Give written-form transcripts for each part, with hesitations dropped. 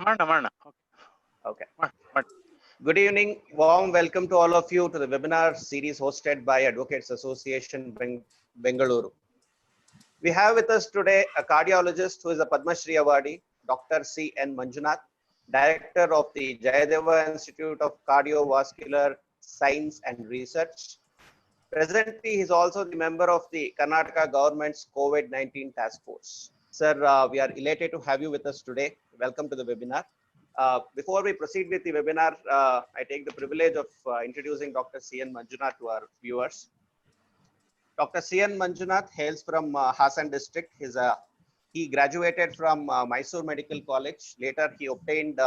Okay. Good evening. Warm welcome to all of you to the webinar series hosted by Advocates Association Bengaluru. We have with us today a cardiologist who is a Padma Shri awardee, Dr. N Manjunath, Director of the Jayadeva Institute of Cardiovascular Science and Research. Presently, he is also the member of the Karnataka government's COVID-19 task force. Sir, we are elated to have you with us today. Welcome to the webinar. Before we proceed with the webinar, I take the privilege of introducing Dr. N Manjunath to our viewers. Dr. N Manjunath hails from Hassan district. He graduated from Mysore Medical College. Later, he obtained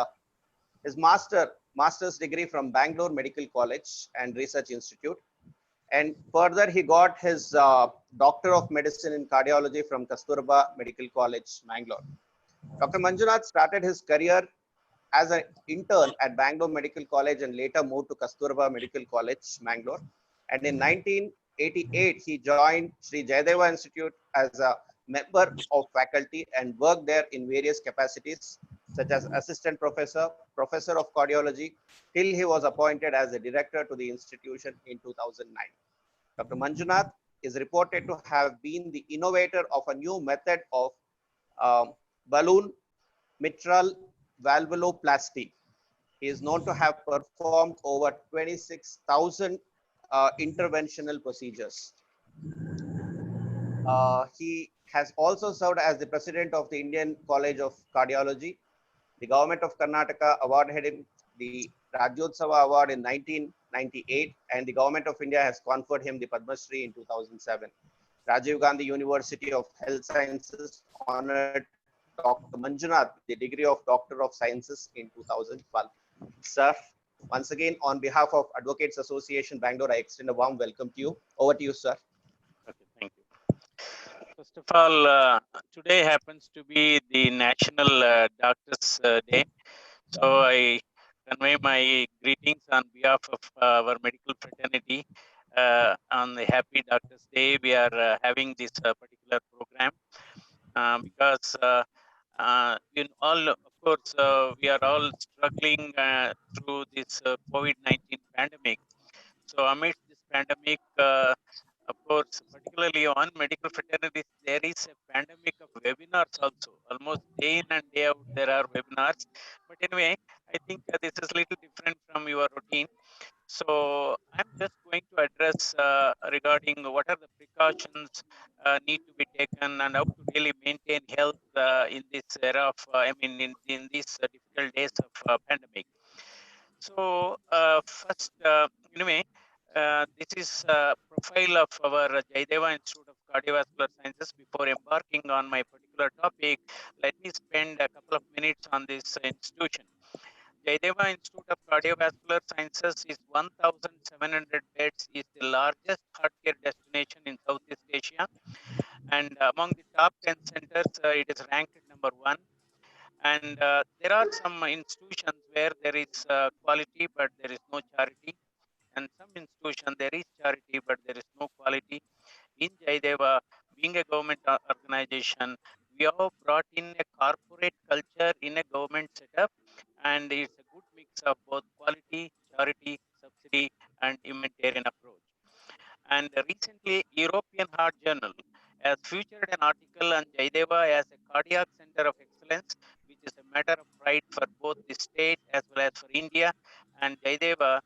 his master's degree from Bangalore Medical College and Research Institute. And further, he got his Doctor of Medicine in Cardiology from Kasturba Medical College, Bangalore. Dr. Manjunath started his career as an intern at Bangalore Medical College and later moved to Kasturba Medical College, Bangalore. And in 1988, he joined Sri Jayadeva Institute as a member of faculty and worked there in various capacities, such as assistant professor, professor of cardiology, till he was appointed as a director to the institution in 2009. Dr. Manjunath is reported to have been the innovator of a new method of balloon mitral valvuloplasty. He is known to have performed over 26,000 interventional procedures. He has also served as the president of the Indian College of Cardiology. The government of Karnataka awarded him the Rajyotsava Award in 1998, and the government of India has conferred him the Padma Shri in 2007. Rajiv Gandhi University of Health Sciences honored Dr. Manjunath the degree of Doctor of Sciences in 2012. Sir, once again, on behalf of Advocates Association Bangalore, I extend a warm welcome to you. Over to you, sir. Okay, thank you. First of all, today happens to be the National Doctors Day. So I convey my greetings on behalf of our medical fraternity. On the Happy Doctors Day, we are having this particular program because of course, we are all struggling through this COVID-19 pandemic. So amidst this pandemic, of course, particularly on medical fraternities, there is a pandemic of webinars also. Almost day in and day out, there are webinars. But anyway, I think this is a little different from your routine. So I'm just going to address regarding what are the precautions need to be taken and how to really maintain health in this era of, in these difficult days of pandemic. So first, anyway, this is a profile of our Jayadeva Institute of Cardiovascular Sciences. Before embarking on my particular topic, let me spend a couple of minutes on this institution. Jayadeva Institute of Cardiovascular Sciences is 1,700 beds, is the largest heart care destination in Southeast Asia. And among the top 10 centers, it is ranked number 1. And there are some institutions where there is quality, but there is no charity. And some institution, there is charity, but there is no quality. In Jayadeva, being a government organization, we have brought in a corporate culture in a government setup, and it's a good mix of both quality, charity, subsidy, and humanitarian approach. And recently, European Heart Journal has featured an article on Jayadeva as a cardiac center of excellence, which is a matter of pride for both the state as well as for India. And Jayadeva,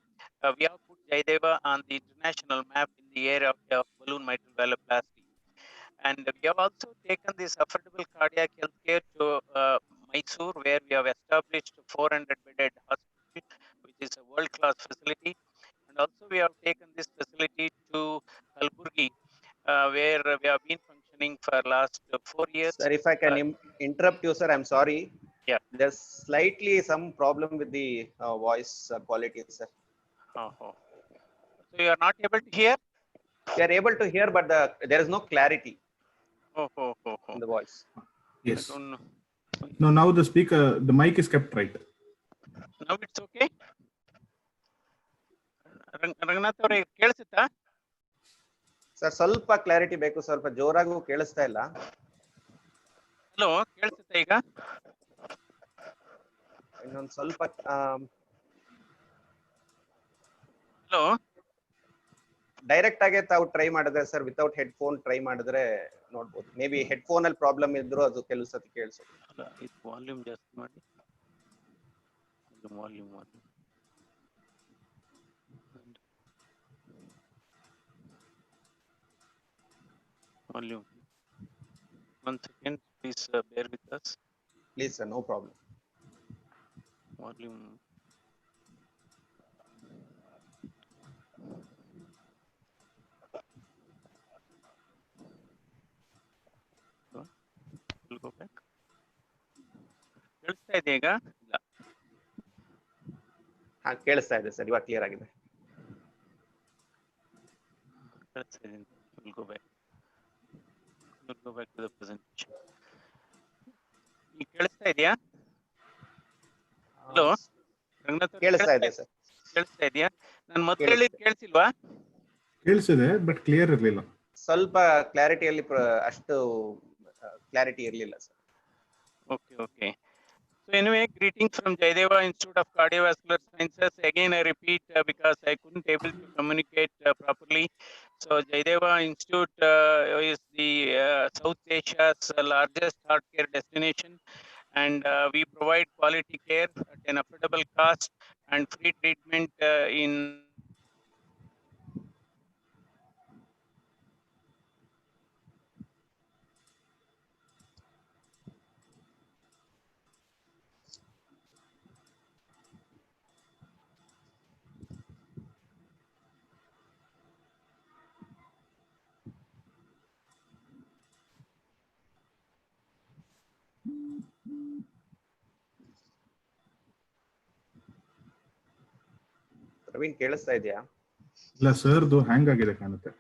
we have put Jayadeva on the international map in the area of balloon mitral valvuloplasty. And we have also taken this affordable cardiac healthcare to Mysore, where we have established 400-bedded hospital, which is a world-class facility. And also we have taken this facility to Kalburgi, where we have been functioning for last 4 years. Sir, if I can interrupt you, sir, I'm sorry. Yeah. There's slightly some problem with the voice quality, sir. So you are not able to hear? We are able to hear, but there is no clarity in the voice. Yes. No, now the mic is kept right. Now it's okay? Rangnath ಅವರೇ ಕೇಳಿಸುತ್ತಾ? Sir ಸ್ವಲ್ಪ clarity ಬೇಕು, ಸ್ವಲ್ಪ ಜೋರಾಗೂ ಕೇಳಿಸ್ತಾ ಇಲ್ಲ. Hello, ಕೇಳಿಸುತ್ತಾ ಈಗ? ಇನ್ನೊಂದು ಸ್ವಲ್ಪ hello, direct ಆಗಿ ತಾವು ಟ್ರೈ ಮಾಡಿದ್ರೆ ಸರ್, ವಿತೌಟ್ ಹೆಡ್ಫೋನ್ ಟ್ರೈ ಮಾಡಿದ್ರೆ ನೋಡ್ಬೋದು. ಮೇ ಬಿ ಹೆಡ್ಫೋನ್ ಅಲ್ಲಿ ಪ್ರಾಬ್ಲಮ್ ಇದ್ರು ಅದು ಕೆಲವು ಸತಿ ಕೇಳಿಸೋದು. ಇದು ವಾಲ್ಯೂಮ್ ಜಾಸ್ತಿ ಮಾಡಿ, volume volume. 1 second, please bear with us. Please sir, no problem. Volume. We'll go back. ಕೇಳಿಸ್ತಾ ಇದೆ ಈಗ? ಇಲ್ಲ, ಹಾ ಕೇಳಿಸ್ತಾ ಇದೆ ಸರ್, ಇವಾಗ ಕ್ಲಿಯರ್ ಆಗಿದೆ. ಕೇಳಿಸ್ತಾ ಇದೆ. We'll go back. We'll go back to the presentation. ಈಗ ಕೇಳಿಸ್ತಾ ಇದೆಯಾ? ಹಲೋ ರಂಗನಾಥ್, ಕೇಳಿಸ್ತಾ ಇದೆ ಸರ್. ಕೇಳಿಸ್ತಾ ಇದೆಯಾ? ನಾನು ಮೊದಲು ಹೇಳಿದ್ದು ಕೇಳಿಸಿಲ್ವಾ? ಕೇಳಿಸಿದೆ, ಬಟ್ ಕ್ಲಿಯರ್ ಇರಲಿಲ್ಲ. ಸ್ವಲ್ಪ ಕ್ಲಾರಿಟಿಯಲ್ಲಿ ಅಷ್ಟು ಕ್ಲಾರಿಟಿ ಇರಲಿಲ್ಲ sir. Okay, okay. So anyway, greetings from Jaideva Institute of Cardiovascular Sciences. Again, I repeat because I couldn't able to communicate properly. So Jaideva Institute is the South Asia's largest heart care destination, and we provide quality care at an affordable cost and free treatment in Praveen ಕೇಳಿಸ್ತಾ ಇದೆಯಾ? ಇಲ್ಲ ಸರ್ದು ಹ್ಯಾಂಗ್ ಆಗಿದೆ ಕಾಣುತ್ತೆ.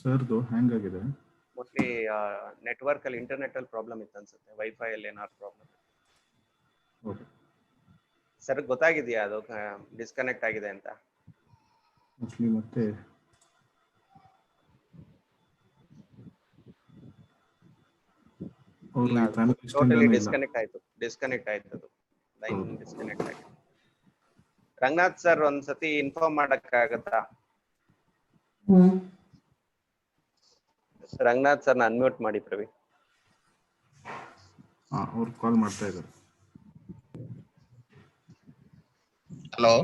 ಸರ್ದು ಹ್ಯಾಂಗ್ ಆಗಿದೆ. Mostly network ಅಲ್ಲಿ, internet ಅಲ್ಲಿ ಪ್ರಾಬ್ಲಮ್ ಇತ್ತು ಅನ್ಸುತ್ತೆ. ವೈಫೈ ಅಲ್ಲಿ ಏನಾದ್ರು ಪ್ರಾಬ್ಲಮ್. ಓಕೆ ಸರ್ ಗೊತ್ತಾಗಿದೆಯಾ ಅದು ಡಿಸ್ಕನೆಕ್ಟ್ ಆಗಿದೆ ಅಂತ? ಮೋಸ್ಟ್ಲಿ ಮತ್ತೆ ಟೋಟಲಿ ಡಿಸ್ಕನೆಕ್ಟ್ ಆಯ್ತು ಅದು ಲೈನ್ ಡಿಸ್ಕನೆಕ್ಟ್ ಆಗಿದೆ. ರಂಗನಾಥ್ ಸರ್ ಒಂದ್ಸತಿ ಇನ್ಫಾರ್ಮ್ ಮಾಡಕ್ಕಾಗತ್ತಾ? ರಂಗನಾಥ್ ಸರ್ ಅನ್ಮ್ಯೂಟ್ ಮಾಡಿ ಪ್ರವೀಣ್. ಅವ್ರು ಕಾಲ್ ಮಾಡ್ತಾ ಇದ್ದಾರೆ. Hello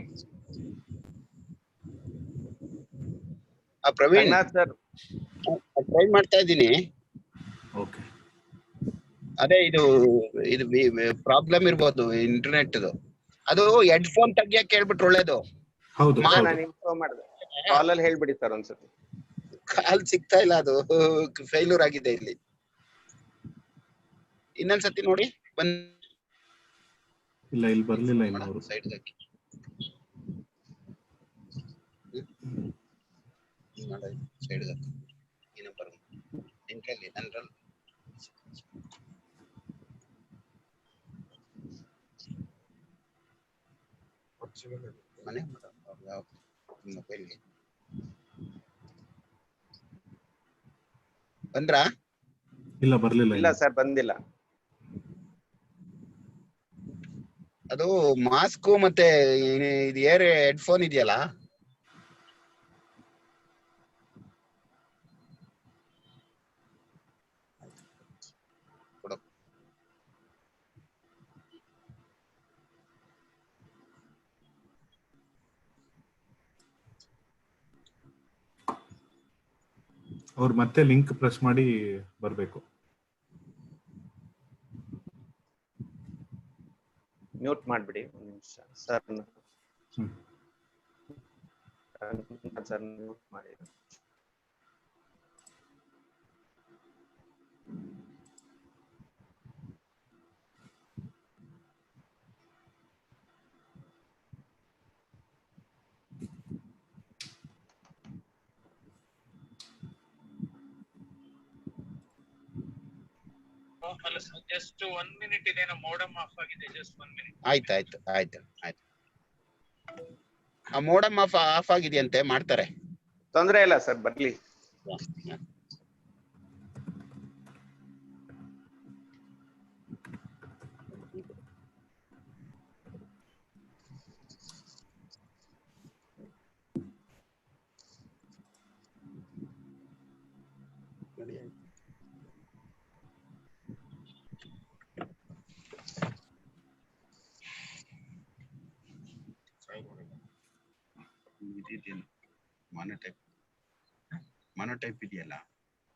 Praveen. Ranganath sir try ಮಾಡ್ತಾ ಇದ್ದೀನಿ. ಓಕೆ, ಅದೇ ಇದು ಪ್ರಾಬ್ಲಮ್ ಇರ್ಬೋದು ಇಂಟರ್ನೆಟ್. ಅದು ಹೆಡ್ಫೋನ್ ತೆಗಿಯಕ್ಕೆ ಹೇಳ್ಬಿಟ್ರೆ ಒಳ್ಳೇದು. ಹೌದು, ನಾನು ಇನ್ಫಾರ್ಮ್ ಮಾಡಿದೆ, ಕಾಲಲ್ಲಿ ಹೇಳ್ಬಿಡಿ ಸರ್ ಒಂದ್ಸತಿ. ಕಾಲ್ ಸಿಗ್ತಾ ಇಲ್ಲ, ಅದು ಫೇಲ್ಯೂರ್ ಆಗಿದೆ ಇಲ್ಲಿ. ಇನ್ನೊಂದ್ಸತಿ ನೋಡಿ. ಇಲ್ಲ, ಇಲ್ಲಿ ಬರ್ಲಿಲ್ಲ ಇನ್ನು. ಸೈಡ್ ಹಾಕಿ ಸೈಡ್ ಹಾಕಿ ಏನೋ ಬರ ನಿನ್ ಕೈಲಿ ನನ್ರಲ್ಲಿ ಮನೆ ಮೊಬೈಲ್ ಬಂದ್ರಾ? ಇಲ್ಲ, ಬರ್ಲಿಲ್ಲ. ಇಲ್ಲ ಸರ್, ಬಂದಿಲ್ಲ. ಅದು ಮಾಸ್ಕ್ ಮತ್ತೆ ಇದು ಏರ್ ಹೆಡ್ಫೋನ್ ಇದೆಯಲ್ಲ, ಅವ್ರು ಮತ್ತೆ ಲಿಂಕ್ ಪ್ರೆಸ್ ಮಾಡಿ ಬರಬೇಕು. ಮ್ಯೂಟ್ ಮಾಡ್ಬಿಡಿ ಒಂದು ನಿಮಿಷ ಸರ್. ಸರ್ ಮ್ಯೂಟ್ ಮಾಡಿ. ಜಸ್ಟ್ 1 minute ಇದೆ, ಮೋಡಮ್ ಆಫ್ ಆಗಿದೆ. Just 1 minute. ಆಯ್ತು. ಆ ಮೋಡಮ್ ಆಫ್ ಆಗಿದೆಯಂತೆ, ಮಾಡ್ತಾರೆ. ತೊಂದ್ರೆ ಇಲ್ಲ ಸರ್, ಬರ್ಲಿ. ಇದೆಯಲ್ಲ ಮಾನೋಟೈಪ್ ಇದೆಯಲ್ಲ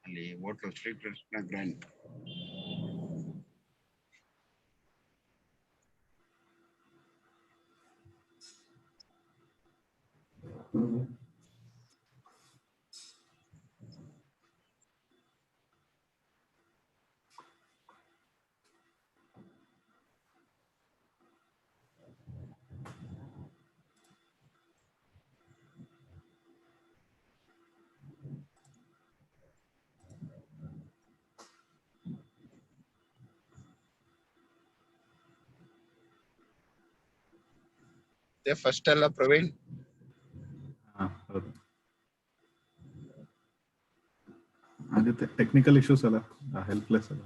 ಅಲ್ಲಿ ಹೋಟ್ಲು ಸ್ಟ್ರೀಟ್ ಗ್ರ್ಯಾಂಡ್ ಫಸ್ಟ್ ಅಲ್ಲ ಪ್ರವೀಣ್. ಹೌದು, ಆಗುತ್ತೆ. ಟೆಕ್ನಿಕಲ್ ಇಶ್ಯೂಸ್ ಅಲ್ಲ, ಹೆಲ್ಪ್ಲೆಸ್ ಅಲ್ಲ.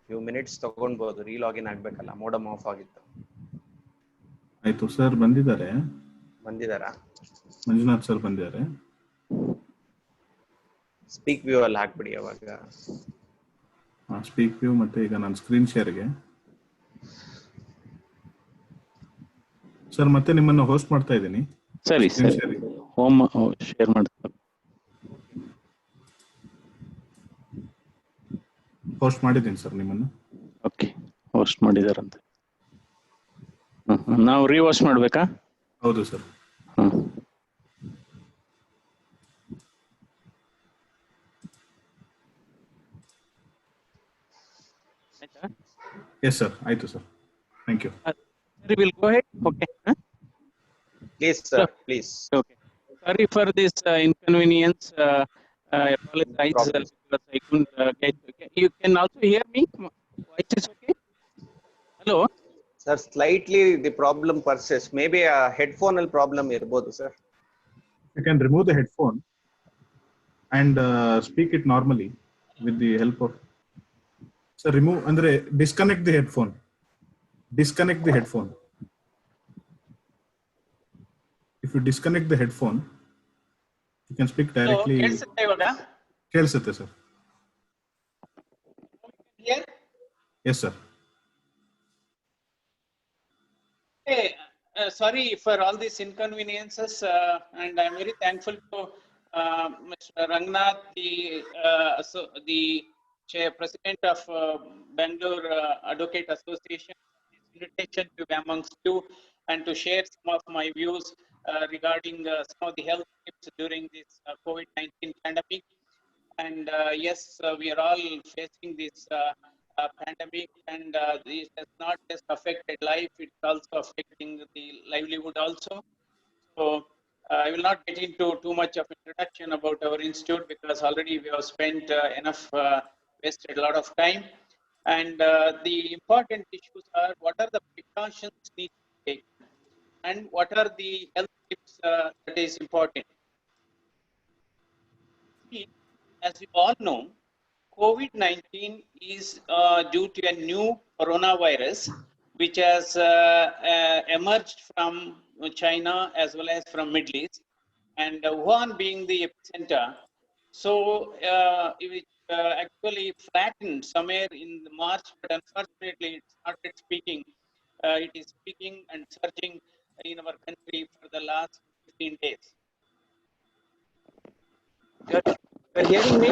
ಫ್ಯೂ ಮಿನಿಟ್ಸ್ ತಗೊಳ್ಬಹುದು, ರೀಲಾಗಿನ್ ಆಗ್ಬೇಕಲ್ಲ, ಮೋಡಮ್ ಆಫ್ ಆಗಿತ್ತು. ಆಯ್ತು ಸರ್, ಬಂದಿದ್ದಾರೆ. ಬಂದಿದ್ದಾರಾ? ಮಂಜುನಾಥ್ ಸರ್ ಬಂದಿದ್ದಾರೆ. ಸ್ಪೀಕ್ ವ್ಯೂ ಅಲ್ಲಿ ಹಾಕ್ಬಿಡಿ ಅವಾಗ. ಸ್ಪೀಕ್ ವ್ಯೂ ಮತ್ತೆ ಈಗ ನಾನು ಸ್ಕ್ರೀನ್ ಶೇರ್ಗೆ ಸರ್ ಮತ್ತೆ ನಿಮ್ಮನ್ನು ಹೋಸ್ಟ್ ಮಾಡ್ತಾ ಇದ್ದೀನಿ. ಸರಿ ಸರಿ, ಹೋಮ್ ಶೇರ್ ಮಾಡ್ತಾರೆ. ಹೋಸ್ಟ್ ಮಾಡಿದ್ದೀನಿ ಸರ್ ನಿಮ್ಮನ್ನು. ಓಕೆ, ಹೋಸ್ಟ್ ಮಾಡಿದಾರಂತೆ. ನಾವು ರೀವಾಶ್ ಮಾಡ್ಬೇಕಾ? ಹೌದು ಸರ್. ಎಸ್ ಸರ್, ಆಯ್ತು sir, thank you. Sir, we'll go ahead. Okay. Please, sir, please. Okay. Sorry for this inconvenience. I apologize because I couldn't get. You can also hear me. Voice is okay. Hello. Sir, slightly the problem persists. Maybe a headphone problem irbodu, sir. You can remove the headphone and speak it normally with the help of. Sir, remove andre disconnect the headphone. Disconnect the headphone. If you disconnect the headphone, you can speak directly. Kelsate sir. Here? Yes sir. Hey, sorry for all these inconveniences, and I'm very thankful to Mr. Rangnath, the chair president of Bangalore Advocate Association, his invitation to be amongst you and to share some of my views regarding some of the health tips during this COVID-19 pandemic. And yes, we are all facing this pandemic, and this has not just affected life, it's also affecting the livelihood also. So I will not get into too much of introduction about our institute because already we have spent enough, wasted a lot of time. And the important issues are, what are the precautions need to take, and what are the health tips that is important. as we all know, COVID-19 is due to a new coronavirus which has emerged from China as well as from Middle East, and Wuhan being the epicenter. So it actually flattened somewhere in March, but unfortunately it started speaking. It is speaking and surging in our country for the last 15 days. You're hearing me?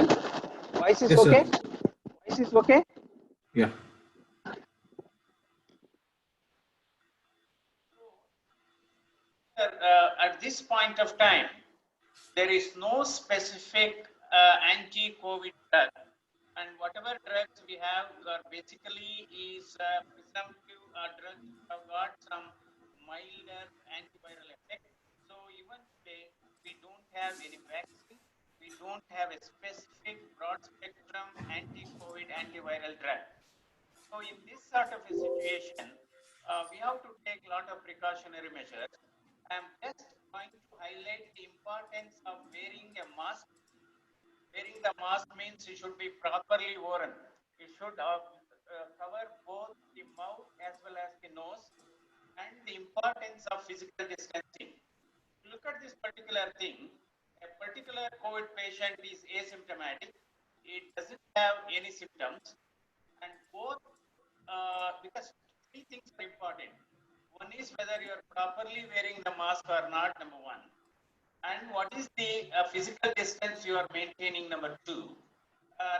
Voice is Yes, sir. okay? Voice is okay? Yeah. At this point of time, there is no specific anti-COVID drug, and whatever drugs we have are basically is presumptive drugs which have got some milder antiviral effect. So even today, we don't have any vaccine. We don't have a specific broad spectrum anti-COVID antiviral drug. So in this sort of a situation, we have to take a lot of precautionary measures. I am just going to highlight the importance of wearing a mask. Wearing the mask means it should be properly worn. It should cover both the mouth as well as the nose, and the importance of physical distancing. Look at this particular thing. A particular COVID patient is asymptomatic. It doesn't have any symptoms, and both because three things are important. One is whether you are properly wearing the mask or not, number one. And what is the physical distance you are maintaining, number two.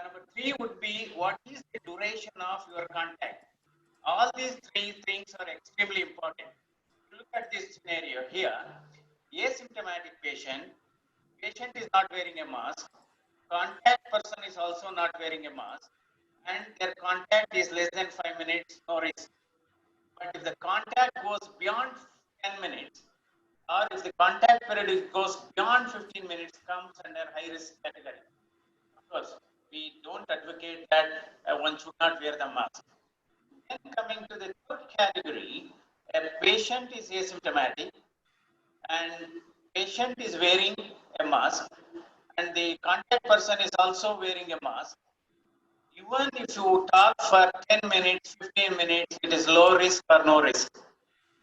Number three would be what is the duration of your contact. All these three things are extremely important. Look at this scenario here. Asymptomatic patient is not wearing a mask. Contact person is also not wearing a mask, and their contact is less than 5 minutes, no risk. But if the contact goes beyond 10 minutes, or if the contact period goes beyond 15 minutes, comes under high risk category. Of course, we don't advocate that one should not wear the mask. Then coming to the third category, a patient is asymptomatic and patient is wearing a mask, and the contact person is also wearing a mask. Even if you talk for 10 minutes, 15 minutes, it is low risk or no risk.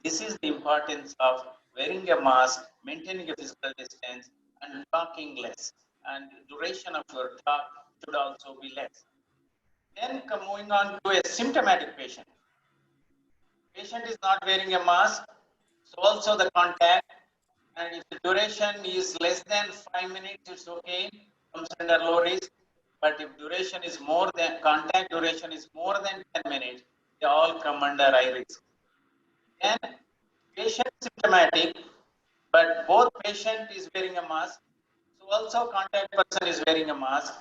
This is the importance of wearing a mask, maintaining a physical distance, and talking less. And duration of your talk should also be less. Then moving on to a symptomatic patient. Patient is not wearing a mask, so also the contact. And if the duration is less than 5 minutes, it's okay, comes under low risk. But if duration is more than, contact duration is more than 10 minutes, they all come under high risk. Then patient symptomatic, but both patient is wearing a mask, so also contact person is wearing a mask.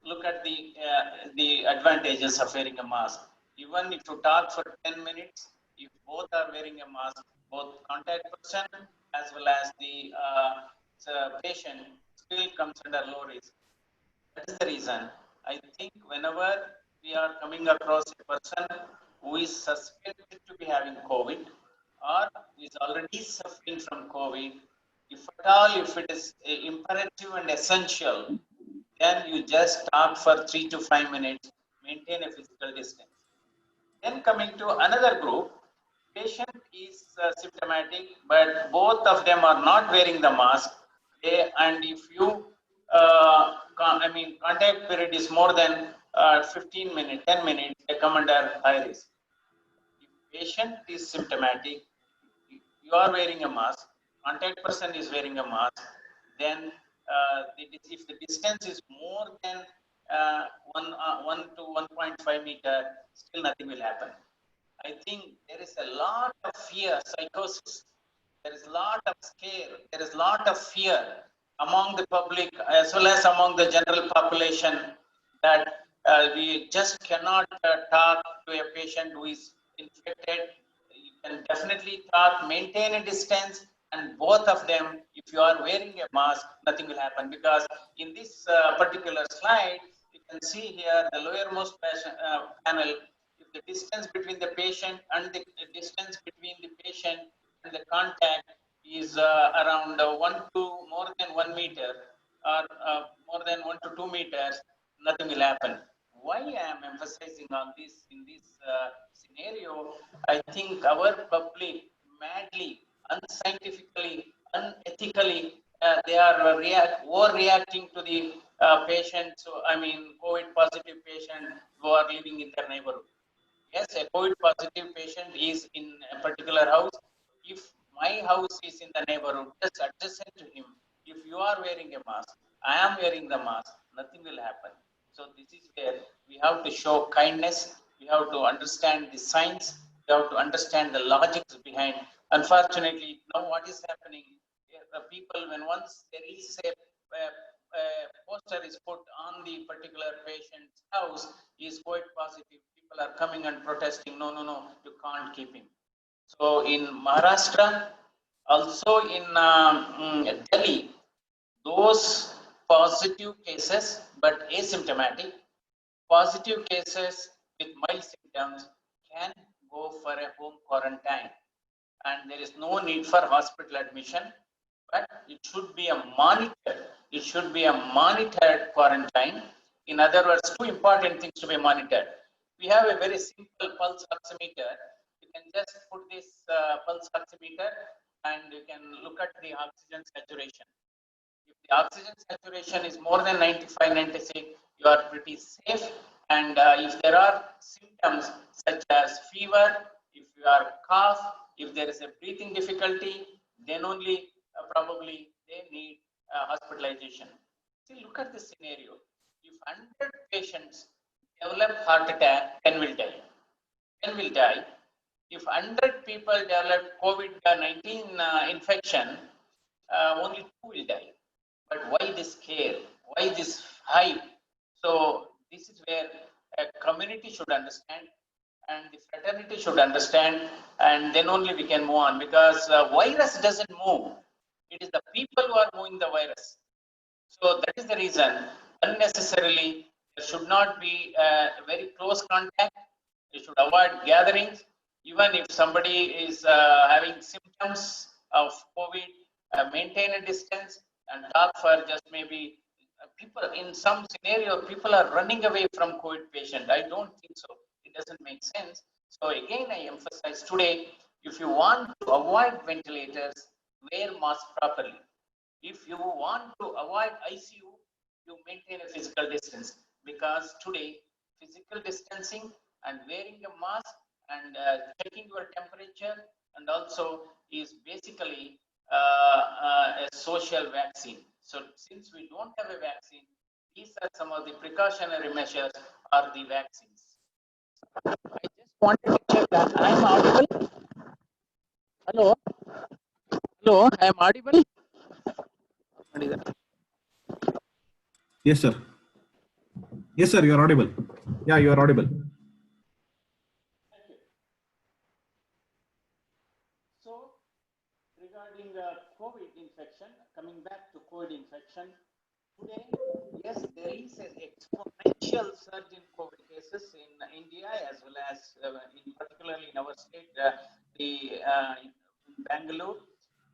Look at the advantages of wearing a mask. Even if you talk for 10 minutes, if both are wearing a mask, both contact person as well as the patient still comes under low risk. That is the reason I think whenever we are coming across a person who is suspected to be having COVID or is already suffering from COVID, if at all, if it is imperative and essential, then you just talk for 3 to 5 minutes, maintain a physical distance. Then coming to another group, patient is symptomatic, but both of them are not wearing the mask. And if you, contact period is more than 15 minutes, 10 minutes, they come under high risk. If patient is symptomatic, you are wearing a mask, contact person is wearing a mask, then if the distance is more than 1 to 1.5 meter, still nothing will happen. I think there is a lot of fear, psychosis. There is a lot of scare. There is a lot of fear among the public as well as among the general population that we just cannot talk to a patient who is infected. You can definitely talk, maintain a distance, and both of them, if you are wearing a mask, nothing will happen. Because in this particular slide, you can see here the lowermost panel, if the distance between the patient and the distance between the patient and the contact is around 1 to more than 1 meter, or more than 1 to 2 meters, nothing will happen. Why I am emphasizing on this in this scenario? I think our public madly, unscientifically, unethically, they are overreacting to the patients. So, I mean, COVID positive patient who are living in their neighborhood. Yes, a COVID positive patient is in a particular house. If my house is in the neighborhood, just adjacent to him, if you are wearing a mask, I am wearing the mask, nothing will happen. So this is where we have to show kindness. We have to understand the science. We have to understand the logics behind. Unfortunately, now what is happening? People, when once there is a poster is put on the particular patient's house, is COVID positive, people are coming and protesting. No, no, no, you can't keep him. So in Maharashtra, also in Delhi, those positive cases but asymptomatic, positive cases with mild symptoms can go for a home quarantine, and there is no need for hospital admission, but it should be a monitored quarantine. In other words, two important things to be monitored. We have a very simple pulse oximeter. You can just put this pulse oximeter and you can look at the oxygen saturation. If the oxygen saturation is more than 95, 96, you are pretty safe. And if there are symptoms such as fever, if you are cough, if there is a breathing difficulty, then only probably they need hospitalization. See, look at this scenario. If 100 patients develop heart attack, 10 will die. 10 will die. If 100 people develop COVID-19 infection, only 2 will die. But why this care? Why this hype? So this is where a community should understand and the fraternity should understand, and then only we can move on, because virus doesn't move. It is the people who are moving the virus. So that is the reason unnecessarily there should not be a very close contact. You should avoid gatherings. Even if somebody is having symptoms of COVID, maintain a distance and talk for just maybe people. In some scenario, people are running away from COVID patient. I don't think so. It doesn't make sense. So again, I emphasize today, if you want to avoid ventilators, wear mask properly. If you want to avoid ICU, you maintain a physical distance, because today physical distancing and wearing a mask and checking your temperature and also is basically a social vaccine. So since we don't have a vaccine, these are some of the precautionary measures or the vaccines. I just wanted to check that I am audible. Hello, hello, I am audible. Yes, sir. Yes, sir, you are audible. Yeah, you are audible. So, regarding COVID infection, coming back to COVID infection, today, yes, there is an exponential surge in COVID cases in India as well as particularly in our state, in Bangalore.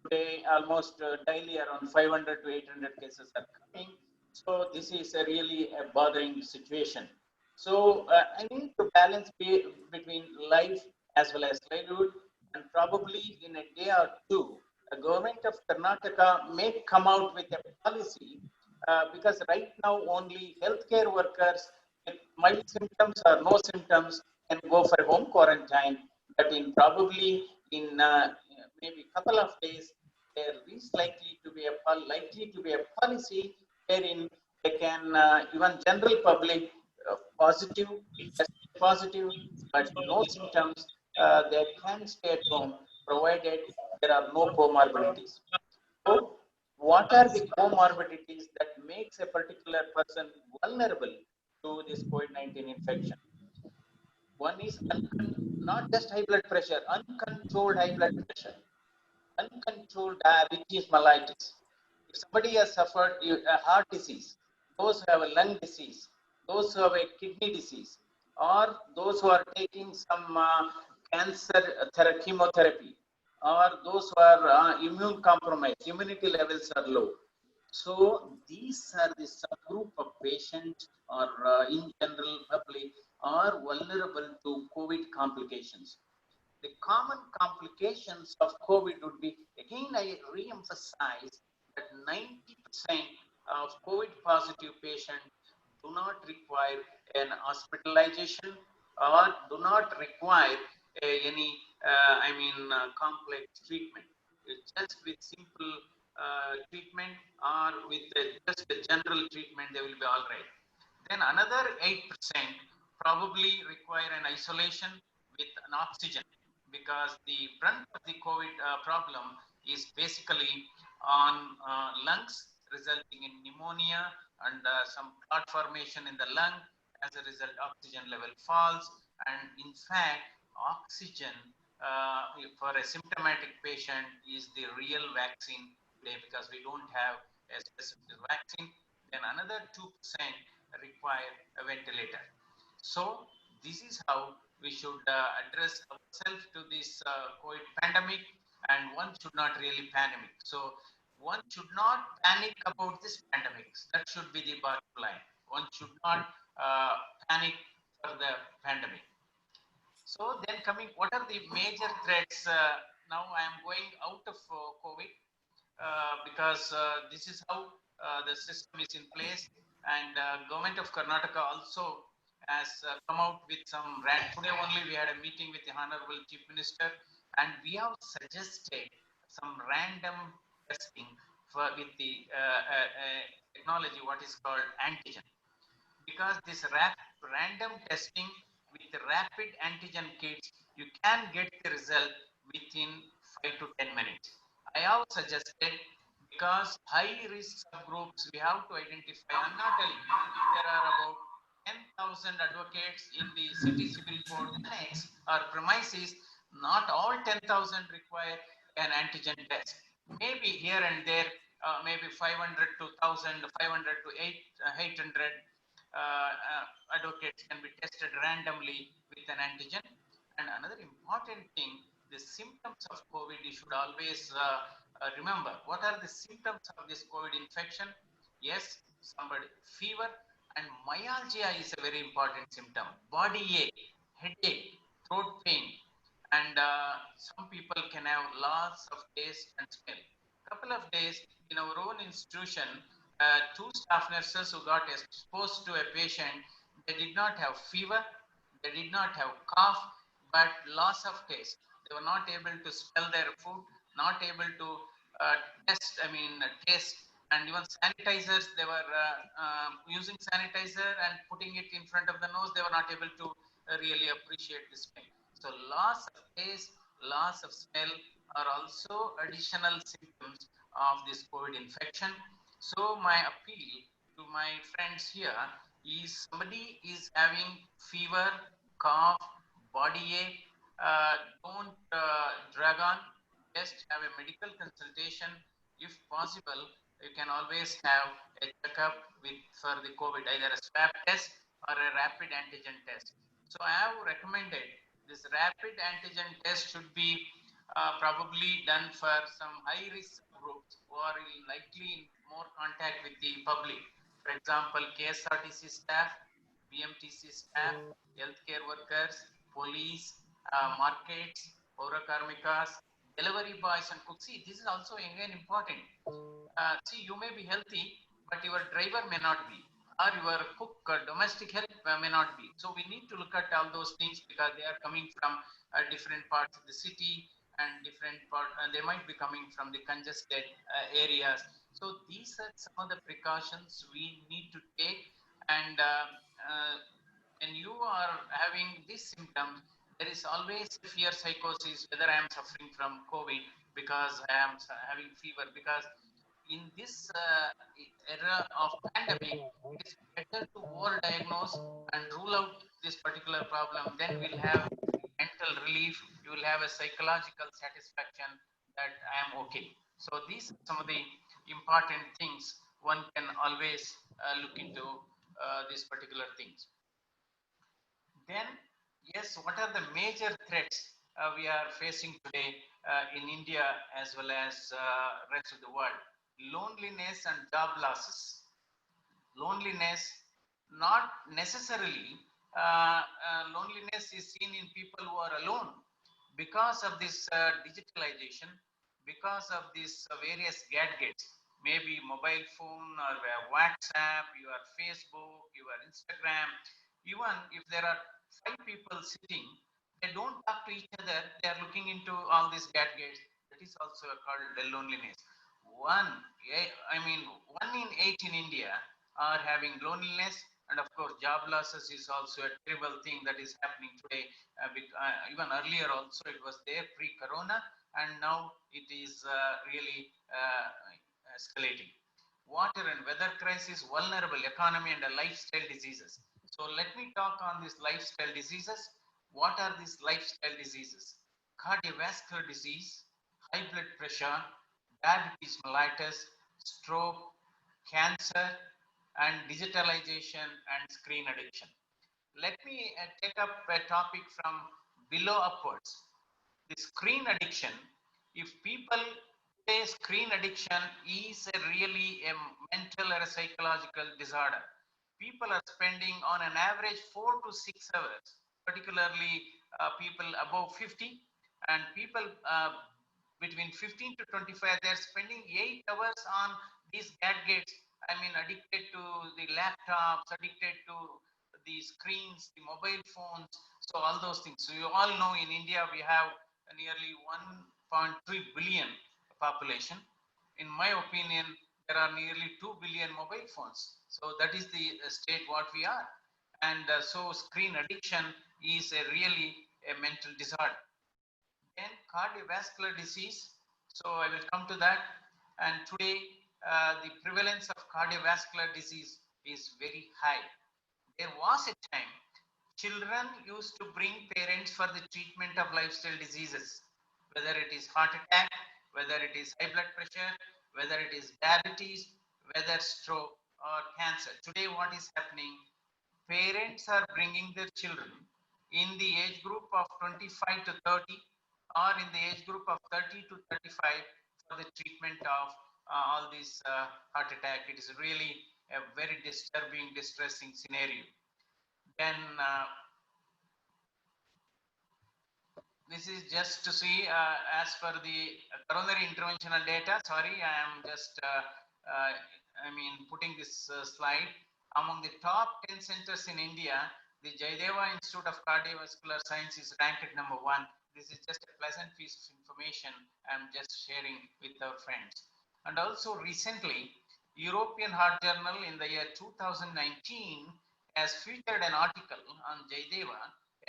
Today, almost daily around 500 to 800 cases are coming. So this is really a bothering situation. So I need to balance between life as well as livelihood, and probably in a day or two, the government of Karnataka may come out with a policy, because right now only healthcare workers with mild symptoms or no symptoms can go for home quarantine. But in probably in maybe a couple of days, there is likely to be a policy wherein they can even general public positive, positive, but no symptoms, they can stay at home provided there are no comorbidities. So, what are the comorbidities that makes a particular person vulnerable to this COVID-19 infection? One is not just high blood pressure, uncontrolled high blood pressure, uncontrolled diabetes mellitus. If somebody has suffered a heart disease, those who have a lung disease, those who have a kidney disease, or those who are taking some cancer chemotherapy, or those who are immune compromised, immunity levels are low. So these are the subgroup of patients or in general public are vulnerable to COVID complications. The common complications of COVID would be, again, I re-emphasize that 90% of COVID positive patients do not require an hospitalization or do not require any, complex treatment. It's just with simple treatment or with just a general treatment, they will be all right. Then another 8% probably require an isolation with an oxygen, because the brunt of the COVID problem is basically on lungs, resulting in pneumonia and some clot formation in the lung. As a result, oxygen level falls, and in fact, oxygen for a symptomatic patient is the real vaccine today, because we don't have a specific vaccine. Then another 2% require a ventilator. So this is how we should address ourselves to this COVID pandemic, and one should not really panic. So one should not panic about this pandemic. That should be the bottom line. One should not panic for the pandemic. So then coming, what are the major threats? Now I am going out of COVID because this is how the system is in place, and government of Karnataka also has come out with some today only we had a meeting with the Honorable Chief Minister, and we have suggested some random testing with the technology, what is called antigen, because this random testing with the rapid antigen kits, you can get the result within 5 to 10 minutes. I have suggested, because high risk subgroups we have to identify. I'm not telling you, there are about 10,000 advocates in the city civil court annex or premises. Not all 10,000 require an antigen test. Maybe here and there, maybe 500 to 1,000, 500 to 800 advocates can be tested randomly with an antigen. And another important thing, the symptoms of COVID, you should always remember. What are the symptoms of this COVID infection? Yes, somebody fever, and myalgia is a very important symptom. Body ache, headache, throat pain, and some people can have loss of taste and smell. Couple of days in our own institution, two staff nurses who got exposed to a patient, they did not have fever, they did not have cough, but loss of taste. They were not able to smell their food, not able to taste, and even sanitizers, they were using sanitizer and putting it in front of the nose, they were not able to really appreciate the smell. So loss of taste, loss of smell are also additional symptoms of this COVID infection. So my appeal to my friends here is, somebody is having fever, cough, body ache, don't drag on, just have a medical consultation. If possible, you can always have a checkup for the COVID, either a swab test or a rapid antigen test. So I have recommended this rapid antigen test should be probably done for some high risk groups who are likely in more contact with the public. For example, KSRTC staff, BMTC staff, healthcare workers, police, markets, Paura Karmikas, delivery boys and cooks. See, this is also again important. See, you may be healthy, but your driver may not be, or your cook, domestic help may not be. So we need to look at all those things, because they are coming from different parts of the city, and they might be coming from the congested areas. So these are some of the precautions we need to take. And when you are having these symptoms, there is always fear psychosis, whether I am suffering from COVID because I am having fever. Because in this era of pandemic, it's better to overdiagnose and rule out this particular problem. Then we'll have mental relief, you will have a psychological satisfaction that I am okay. So these are some of the important things one can always look into these particular things. Then, yes, what are the major threats we are facing today in India as well as rest of the world? loneliness and job losses. Loneliness, not necessarily loneliness is seen in people who are alone because of this digitalization, because of these various gadgets, maybe mobile phone or WhatsApp, your Facebook, your Instagram. Even if there are 5 people sitting, they don't talk to each other, they are looking into all these gadgets. That is also called the loneliness. One in 8 in India are having loneliness, and of course job losses is also a terrible thing that is happening today. Even earlier also it was there pre-corona, and now it is really escalating. Water and weather crisis, vulnerable economy, and lifestyle diseases. So let me talk on these lifestyle diseases. What are these lifestyle diseases? Cardiovascular disease, high blood pressure, diabetes mellitus, stroke, cancer, and digitalization and screen addiction. Let me take up a topic from below upwards. The screen addiction. If people say screen addiction is really a mental or a psychological disorder, people are spending on an average 4 to 6 hours, particularly people above 50, and people between 15 to 25, they're spending 8 hours on these gadgets. Addicted to the laptops, addicted to the screens, the mobile phones, so all those things. So you all know in India we have nearly 1.3 billion population. In my opinion, there are nearly 2 billion mobile phones. So that is the state what we are. And so screen addiction is really a mental disorder. Then cardiovascular disease. So I will come to that. And today, the prevalence of cardiovascular disease is very high. There was a time children used to bring parents for the treatment of lifestyle diseases, whether it is heart attack, whether it is high blood pressure, whether it is diabetes, whether stroke or cancer. Today, what is happening? Parents are bringing their children in the age group of 25 to 30 or in the age group of 30 to 35 for the treatment of all these heart attack. It is really a very disturbing, distressing scenario. Then this is just to see as per the coronary interventional data. Sorry, I am just putting this slide. Among the top 10 centers in India, the Jaideva Institute of Cardiovascular Science is ranked at number 1. This is just a pleasant piece of information I'm just sharing with our friends. And also recently, European Heart Journal in the year 2019 has featured an article on Jaideva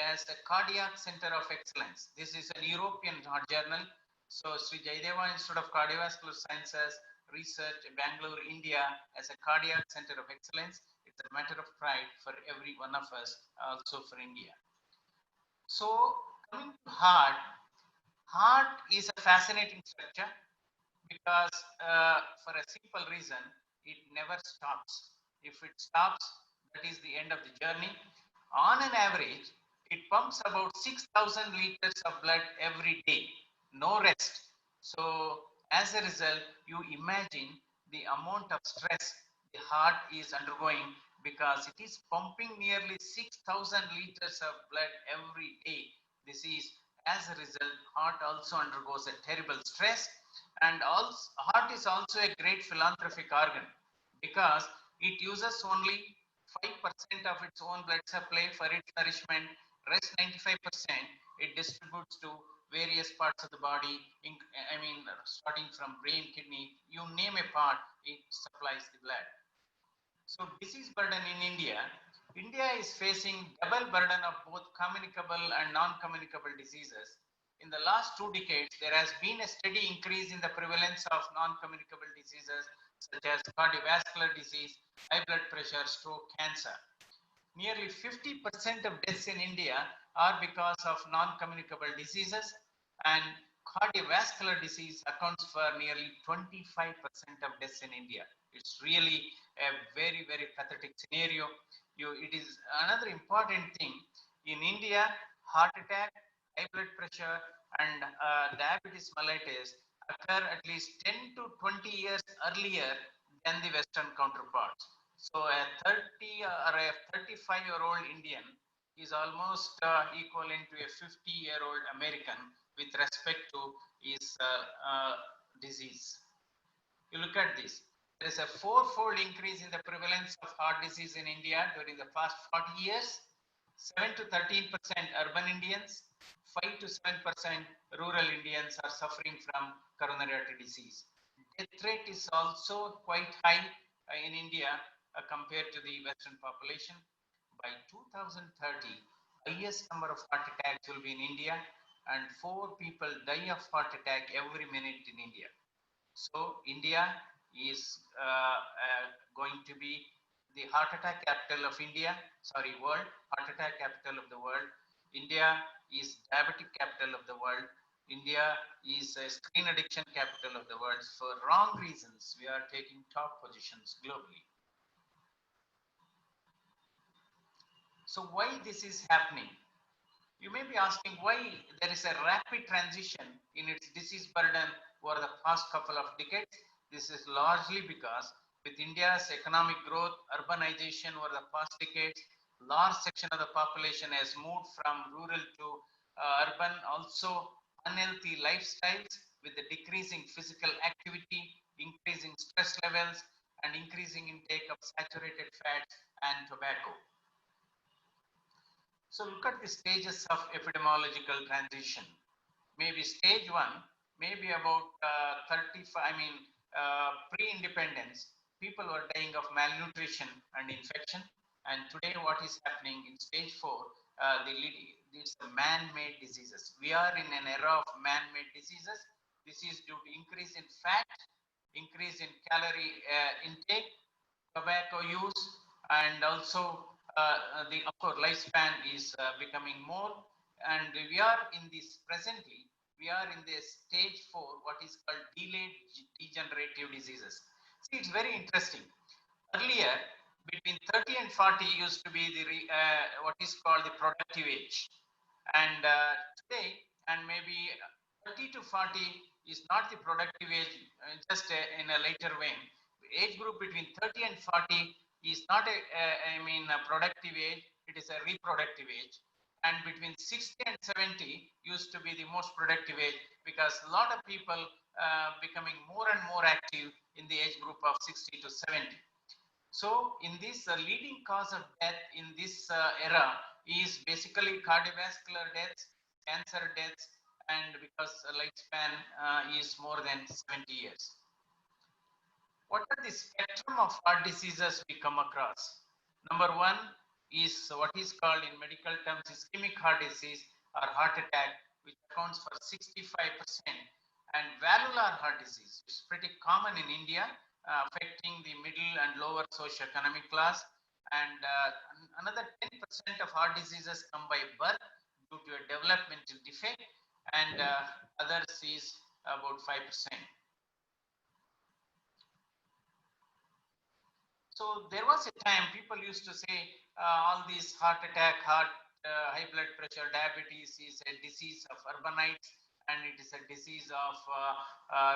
as a cardiac center of excellence. This is an European heart journal. So Sri Jaideva Institute of Cardiovascular Sciences Research, Bangalore, India, as a cardiac center of excellence. It's a matter of pride for every one of us, also for India. So coming to heart, heart is a fascinating structure because for a simple reason, it never stops. If it stops, that is the end of the journey. On an average, it pumps about 6,000 liters of blood every day, no rest. So as a result, you imagine the amount of stress the heart is undergoing because it is pumping nearly 6,000 liters of blood every day. This is as a result, heart also undergoes a terrible stress, and also heart is also a great philanthropic organ because it uses only 5% of its own blood supply for its nourishment. Rest 95% it distributes to various parts of the body, starting from brain, kidney, you name a part, it supplies the blood. So disease burden in India is facing double burden of both communicable and non-communicable diseases. In the last 2 decades, there has been a steady increase in the prevalence of non-communicable diseases such as cardiovascular disease, high blood pressure, stroke, cancer. Nearly 50% of deaths in India are because of non-communicable diseases, and cardiovascular disease accounts for nearly 25% of deaths in India. It's really a very, very pathetic scenario. It is another important thing. In India, heart attack, high blood pressure, and diabetes mellitus occur at least 10 to 20 years earlier than the Western counterparts. So a 30 or a 35-year-old Indian is almost equivalent to a 50-year-old American with respect to his disease. You look at this. There is a four-fold increase in the prevalence of heart disease in India during the past 40 years. 7 to 13% urban Indians, 5 to 7% rural Indians are suffering from coronary artery disease. Death rate is also quite high in India compared to the Western population. By 2030, highest number of heart attacks will be in India, and 4 people die of heart attack every minute in India. So India is going to be the heart attack capital of world, heart attack capital of the world. India is diabetic capital of the world. India is a screen addiction capital of the world. For wrong reasons, we are taking top positions globally. So why this is happening? You may be asking why there is a rapid transition in its disease burden over the past couple of decades. This is largely because with India's economic growth, urbanization over the past decades, large section of the population has moved from rural to urban, also unhealthy lifestyles with the decreasing physical activity, increasing stress levels, and increasing intake of saturated fats and tobacco. So look at the stages of epidemiological transition. Maybe stage 1, maybe about pre-independence, people were dying of malnutrition and infection. And today what is happening in stage 4, these are man-made diseases. We are in an era of man-made diseases. This is due to increase in fat, increase in calorie intake, tobacco use, and also the lifespan is becoming more, and we are in this presently. We are in this stage 4, what is called delayed degenerative diseases. See, it's very interesting. Earlier, between 30 and 40 used to be the what is called the productive age, and today, and maybe 30 to 40 is not the productive age, just in a later vein. Age group between 30 and 40 is not a productive age, it is a reproductive age. And between 60 and 70 used to be the most productive age, because a lot of people becoming more and more active in the age group of 60 to 70. So in this leading cause of death in this era is basically cardiovascular deaths, cancer deaths, and because lifespan is more than 70 years. What are the spectrum of heart diseases we come across? Number 1 is what is called in medical terms ischemic heart disease or heart attack, which accounts for 65%, and valvular heart disease is pretty common in India, affecting the middle and lower socioeconomic class, and another 10% of heart diseases come by birth due to a developmental defect, and others is about 5%. So there was a time people used to say all these heart attack, high blood pressure, diabetes is a disease of urbanites, and it is a disease of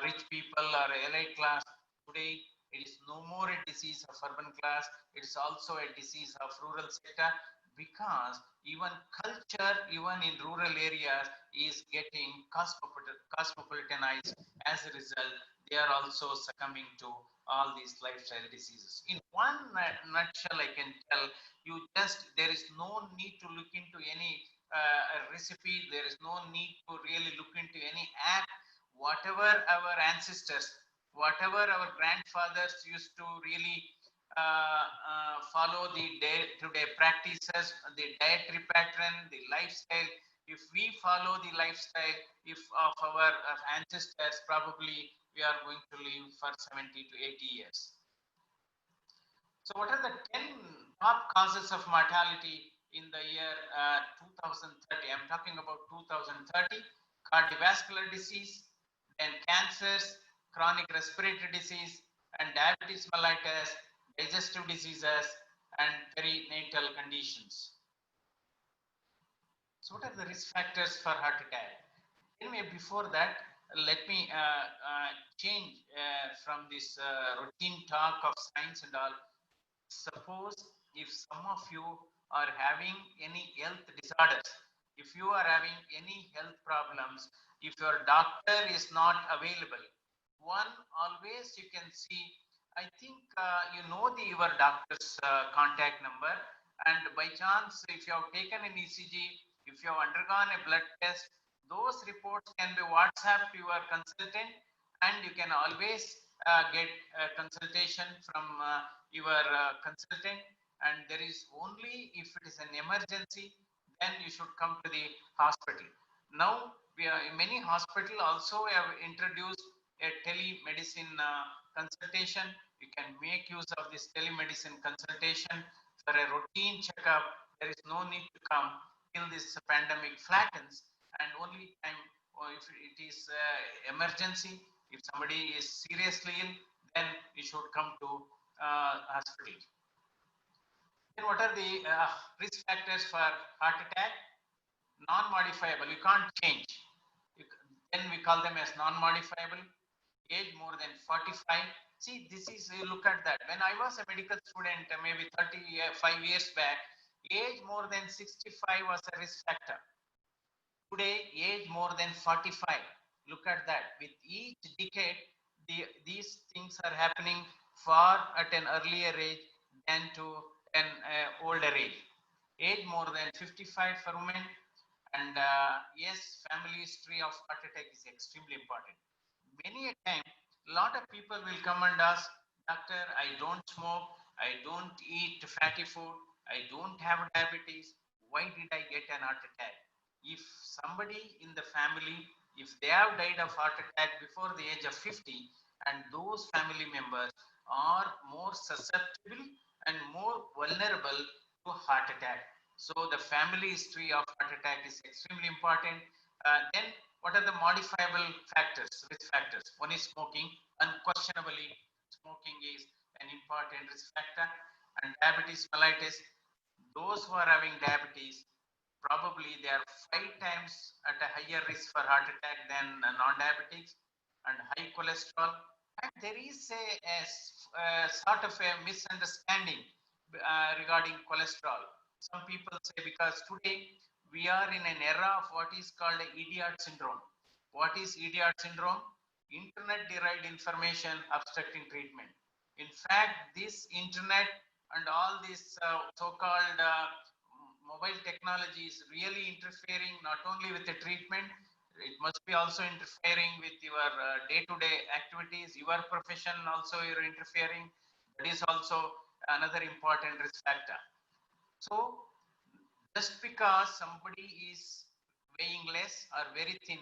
rich people or elite class. Today, it is no more a disease of urban class. It is also a disease of rural sector, because even culture, even in rural areas, is getting cosmopolitanized. As a result, they are also succumbing to all these lifestyle diseases. In one nutshell, I can tell you, there is no need to look into any recipe. There is no need to really look into any app. Whatever our ancestors, whatever our grandfathers used to really follow the day-to-day practices, the dietary pattern, the lifestyle. If we follow the lifestyle of our ancestors, probably we are going to live for 70 to 80 years. So what are the 10 top causes of mortality in the year 2030? I'm talking about 2030. Cardiovascular disease, then cancers, chronic respiratory disease, and diabetes mellitus, digestive diseases, and perinatal conditions. So what are the risk factors for heart attack? Anyway, before that, let me change from this routine talk of science and all. Suppose if some of you are having any health disorders, if you are having any health problems, if your doctor is not available, one always you can see, I think you know your doctor's contact number, and by chance if you have taken an ECG, if you have undergone a blood test, those reports can be WhatsApp to your consultant, and you can always get a consultation from your consultant. And there is only if it is an emergency, then you should come to the hospital. Now we are in many hospital also have introduced a telemedicine consultation. You can make use of this telemedicine consultation for a routine checkup. There is no need to come till this pandemic flattens, and only time if it is emergency, if somebody is seriously ill, then you should come to hospital. Then what are the risk factors for heart attack? Non-modifiable, you can't change. Then we call them as non-modifiable. Age more than 45. See, this is, you look at that. When I was a medical student, maybe 35 years back, age more than 65 was a risk factor. Today, age more than 45. Look at that. With each decade, these things are happening far at an earlier age than to an older age. Age more than 55 for women. And yes, family history of heart attack is extremely important. Many a time, a lot of people will come and ask, doctor, I don't smoke, I don't eat fatty food, I don't have diabetes. Why did I get an heart attack? If somebody in the family, if they have died of heart attack before the age of 50, and those family members are more susceptible and more vulnerable to heart attack. So the family history of heart attack is extremely important. Then what are the modifiable factors, risk factors? One is smoking. Unquestionably, smoking is an important risk factor. And diabetes mellitus, those who are having diabetes, probably they are 5 times at a higher risk for heart attack than non-diabetics. And high cholesterol. And there is a sort of a misunderstanding regarding cholesterol. Some people say because today we are in an era of what is called a idiot syndrome. What is idiot syndrome? Internet derived information obstructing treatment. In fact, this internet and all this so-called mobile technology is really interfering not only with the treatment, it must be also interfering with your day-to-day activities, your profession also you're interfering. That is also another important risk factor. So just because somebody is weighing less or very thin,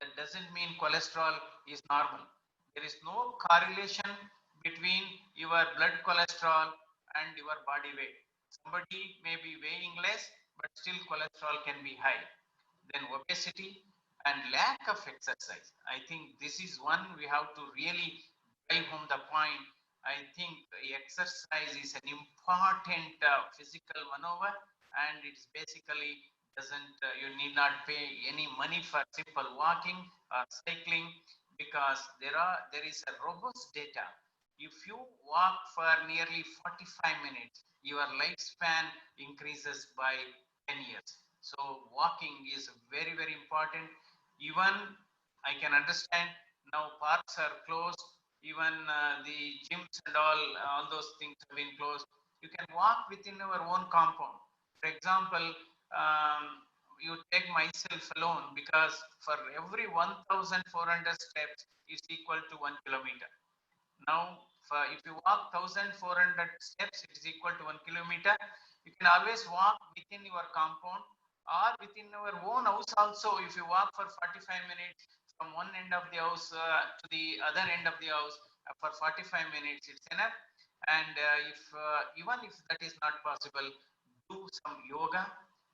that doesn't mean cholesterol is normal. There is no correlation between your blood cholesterol and your body weight. Somebody may be weighing less, but still cholesterol can be high. Then obesity and lack of exercise. I think this is one we have to really drive home the point. I think exercise is an important physical maneuver, and it's basically doesn't you need not pay any money for simple walking or cycling, because there is a robust data. If you walk for nearly 45 minutes, your lifespan increases by 10 years. So walking is very, very important. Even I can understand now parks are closed, even the gyms and all those things have been closed. You can walk within your own compound. For example, you take myself alone, because for every 1,400 steps is equal to 1 kilometer. Now, if you walk 1,400 steps, it is equal to 1 kilometer. You can always walk within your compound or within your own house also. If you walk for 45 minutes from one end of the house to the other end of the house for 45 minutes, it's enough. And even if that is not possible, do some yoga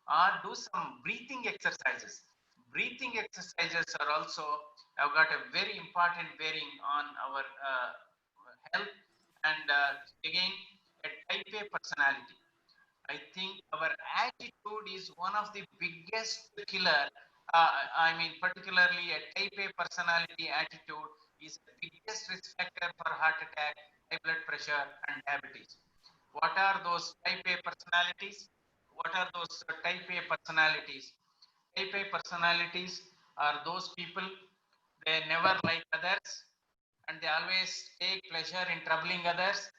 or do some breathing exercises. Breathing exercises are also have got a very important bearing on our health. And again, a type A personality. I think our attitude is one of the biggest killer I mean, particularly a type A personality attitude is the biggest risk factor for heart attack, high blood pressure, and diabetes. What are those type A personalities? What are those type A personalities? Type A personalities are those people, they never like others and they always take pleasure in troubling others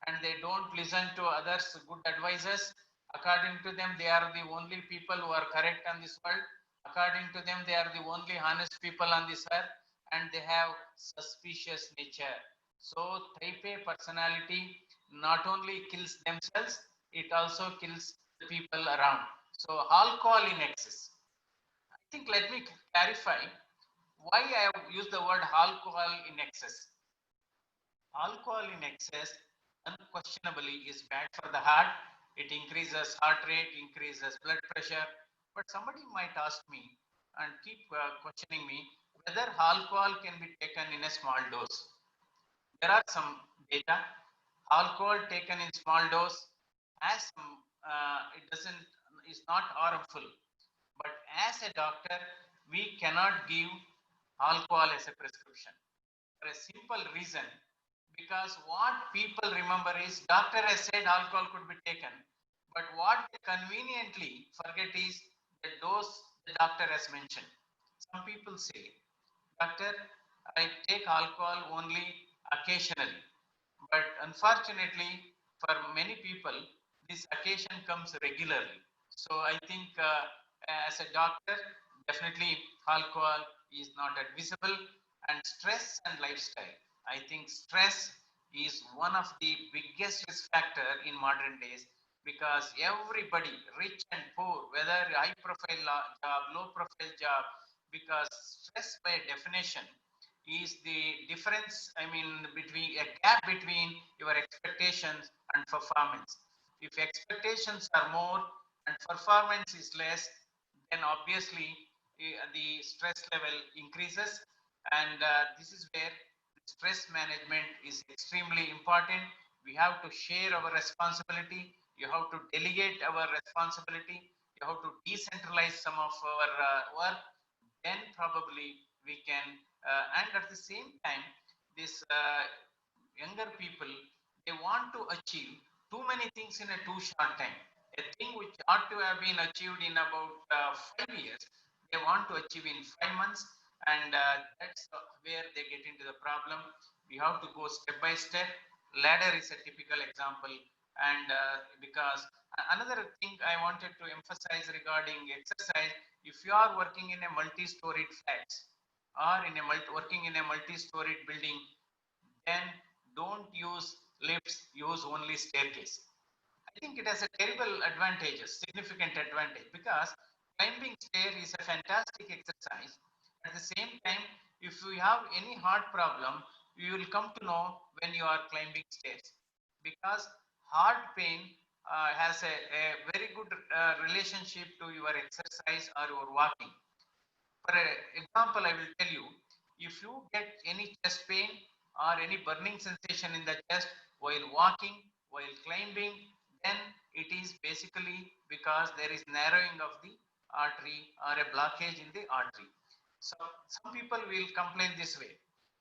and they don't listen to others' good advices. According to them, they are the only people who are correct on this world. According to them, they are the only honest people on this earth and they have suspicious nature. So type A personality not only kills themselves, it also kills the people around. So alcohol in excess. I think let me clarify why I have used the word alcohol in excess. Alcohol in excess unquestionably is bad for the heart. It increases heart rate, increases blood pressure. But somebody might ask me and keep questioning me whether alcohol can be taken in a small dose. There are some data. Alcohol taken in small dose has some, it doesn't, is not harmful. But as a doctor, we cannot give alcohol as a prescription for a simple reason, because what people remember is doctor has said alcohol could be taken, but what they conveniently forget is the dose the doctor has mentioned. Some people say, doctor, I take alcohol only occasionally, but unfortunately for many people this occasion comes regularly. So I think as a doctor, definitely alcohol is not advisable. And stress and lifestyle, I think stress is one of the biggest risk factor in modern days, because everybody, rich and poor, whether high profile job, low profile job, because stress by definition is the difference, I mean, between a gap between your expectations and performance. If expectations are more and performance is less, then obviously the stress level increases. And this is where stress management is extremely important. We have to share our responsibility. You have to delegate our responsibility. You have to decentralize some of our work. Then probably we can, and at the same time, this younger people, they want to achieve too many things in a too short time. A thing which ought to have been achieved in about 5 years, they want to achieve in 5 months, and that's where they get into the problem. We have to go step by step. Ladder is a typical example, and because another thing I wanted to emphasize regarding exercise, if you are working in a multi-storied flats or in a working in a multi-storied building, then don't use lifts, use only staircase. I think it has a terrible advantages, significant advantage, because climbing stair is a fantastic exercise. At the same time, if you have any heart problem, you will come to know when you are climbing stairs, because heart pain has a very good relationship to your exercise or your walking. For example, I will tell you, if you get any chest pain or any burning sensation in the chest while walking, while climbing, then it is basically because there is narrowing of the artery or a blockage in the artery. So some people will complain this way: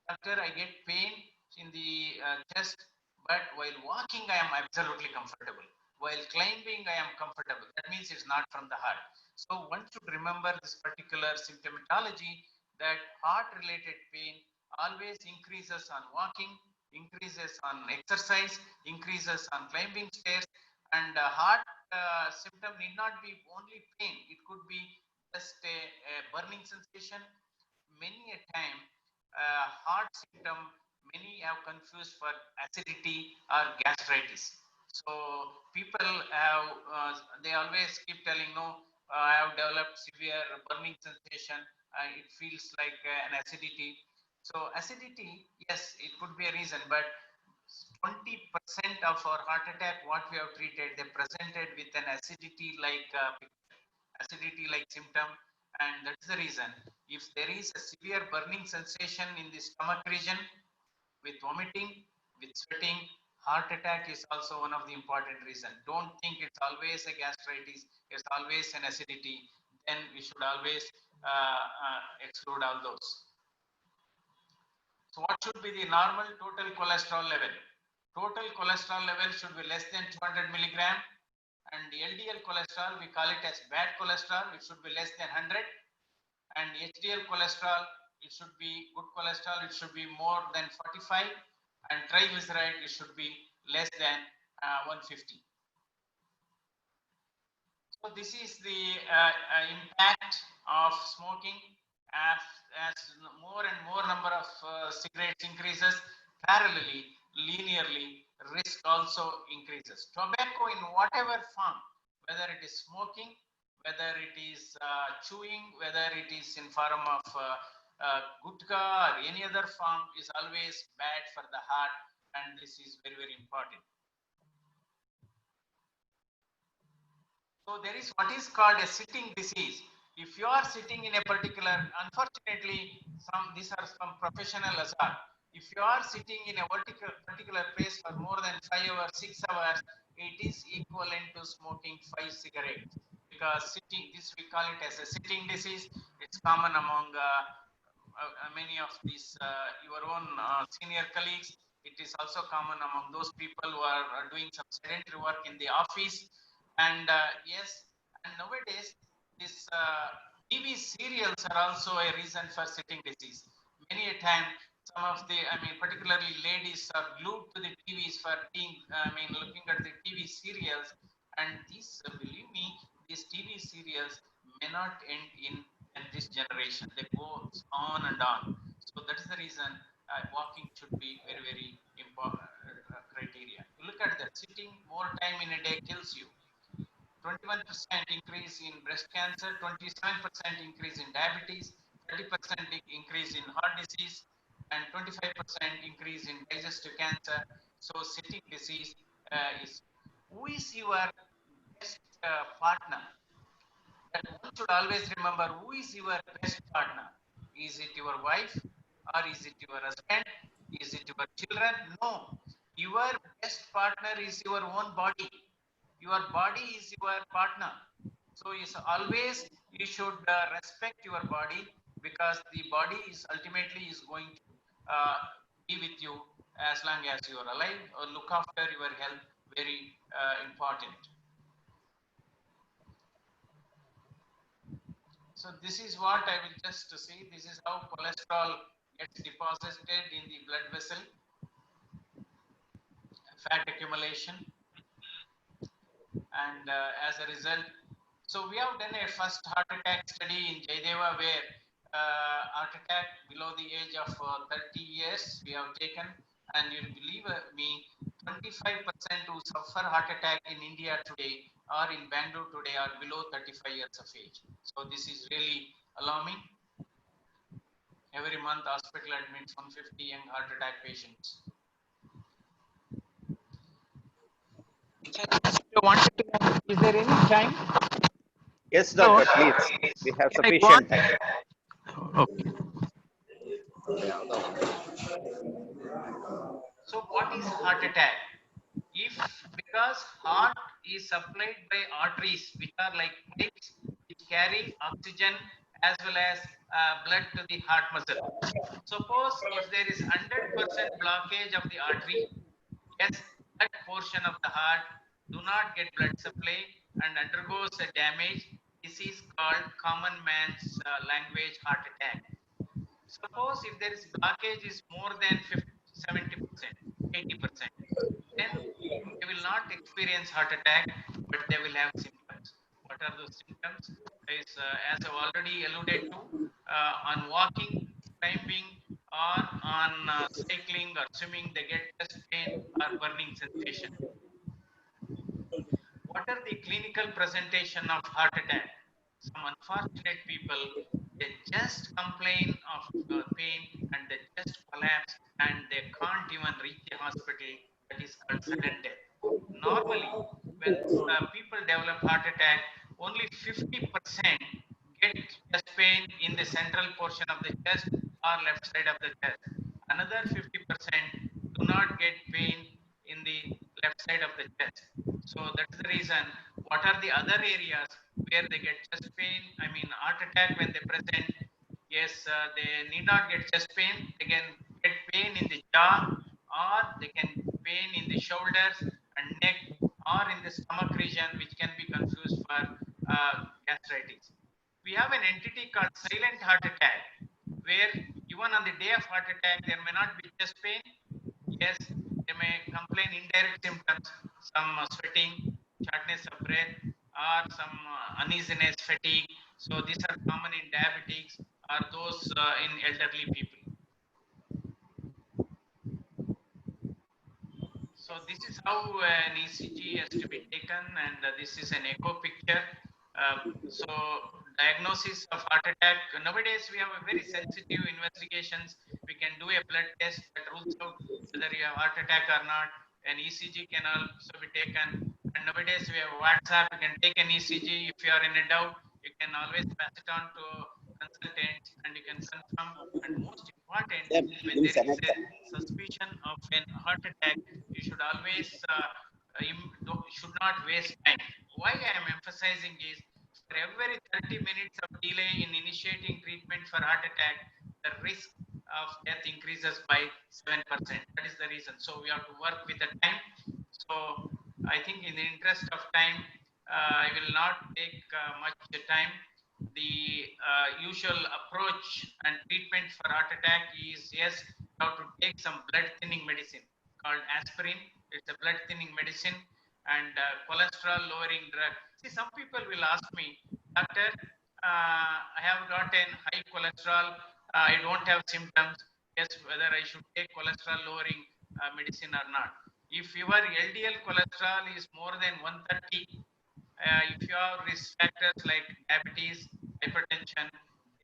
doctor, I get pain in the chest, but while walking I am absolutely comfortable. While climbing I am comfortable. That means it's not from the heart. So one should remember this particular symptomatology, that heart related pain always increases on walking, increases on exercise, increases on climbing stairs, and heart symptom need not be only pain. It could be just a burning sensation. Many a time, heart symptom, many have confused for acidity or gastritis. So people have, they always keep telling, no, I have developed severe burning sensation. It feels like an acidity. So acidity, yes, it could be a reason, but 20% of our heart attack, what we have treated, they presented with an acidity like symptom, and that's the reason. If there is a severe burning sensation in the stomach region, with vomiting, with sweating, heart attack is also one of the important reasons. Don't think it's always a gastritis, it's always an acidity. then we should always exclude all those. So what should be the normal total cholesterol level? Total cholesterol level should be less than 200 milligram, and LDL cholesterol, we call it as bad cholesterol, it should be less than 100, and HDL cholesterol, it should be good cholesterol, it should be more than 45, and triglyceride, it should be less than 150. So this is the impact of smoking. As more and more number of cigarettes increases, parallelly, linearly, risk also increases. Tobacco in whatever form, whether it is smoking, whether it is chewing, whether it is in form of gutka or any other form, is always bad for the heart, and this is very, very important. So there is what is called a sitting disease. If you are sitting in a particular, unfortunately, these are some professional hazard. If you are sitting in a particular place for more than 5 hours, 6 hours, it is equivalent to smoking 5 cigarettes. Because sitting, this we call it as a sitting disease. It's common among many of these your own senior colleagues. It is also common among those people who are doing some sedentary work in the office. And yes, and nowadays this TV serials are also a reason for sitting disease. Many a time, some of the, particularly ladies are glued to the TVs for being, looking at the TV serials. And these, believe me, these TV serials may not end in this generation. They go on and on. So that is the reason walking should be very, very important criteria. You look at that, sitting more time in a day kills you. 21% increase in breast cancer, 27% increase in diabetes, 30% increase in heart disease, and 25% increase in digestive cancer. So sitting disease is, who is your best partner? And one should always remember, who is your best partner? Is it your wife, or is it your husband? Is it your children? No. Your best partner is your own body. Your body is your partner. So is always you should respect your body, because the body is ultimately is going to be with you as long as you are alive. Or look after your health, very important. So this is what I will just see. This is how cholesterol gets deposited in the blood vessel, fat accumulation, and as a result, so we have done a first heart attack study in Jaideva, where heart attack below the age of 30 years we have taken, and you believe me, 25% who suffer heart attack in India today or in Bangalore today are below 35 years of age. So this is really alarming. Every month hospital admits 150 young heart attack patients. Is there any time? Yes, doctor, please. We have sufficient time. Okay. So what is heart attack? Because heart is supplied by arteries, which are like pipes, which carry oxygen as well as blood to the heart muscle. Suppose if there is 100% blockage of the artery, yes, that portion of the heart do not get blood supply and undergoes a damage. This is called common man's language heart attack. Suppose if there is blockage is more than 70%, 80%, then they will not experience heart attack, but they will have symptoms. What are those symptoms? Is as I've already alluded to, on walking, climbing, or on cycling or swimming, they get chest pain or burning sensation. What are the clinical presentation of heart attack? Some unfortunate people, they just complain of pain and they just collapse and they can't even reach the hospital. That is called sudden death. Normally, when people develop heart attack, only 50% get chest pain in the central portion of the chest or left side of the chest. Another 50% do not get pain in the left side of the chest. So that's the reason. What are the other areas? where they get chest pain, I mean heart attack when they present. Yes, they need not get chest pain. They can get pain in the jaw, or they can pain in the shoulders and neck, or in the stomach region, which can be confused for gastritis. We have an entity called silent heart attack, where even on the day of heart attack, there may not be chest pain. Yes, they may complain indirect symptoms, some sweating, shortness of breath, or some uneasiness, fatigue. So these are common in diabetics or those in elderly people. So this is how an ECG has to be taken, and this is an echo picture. So diagnosis of heart attack. Nowadays we have a very sensitive investigations. We can do a blood test that rules out whether you have heart attack or not. An ECG can also be taken. And nowadays we have WhatsApp. You can take an ECG. If you are in a doubt, you can always pass it on to consultants, and you can confirm. And most important, when there is a suspicion of an heart attack, you should always should not waste time. Why I am emphasizing is, for every 30 minutes of delay in initiating treatment for heart attack, the risk of death increases by 7%. That is the reason. So we have to work with the time. So I think in the interest of time, I will not take much time. The usual approach and treatment for heart attack is, yes, you have to take some blood thinning medicine called aspirin. It's a blood thinning medicine, and cholesterol lowering drug. See, some people will ask me, doctor, I have gotten high cholesterol, I don't have symptoms. Yes, whether I should take cholesterol lowering medicine or not. If your LDL cholesterol is more than 130, if you have risk factors like diabetes, hypertension,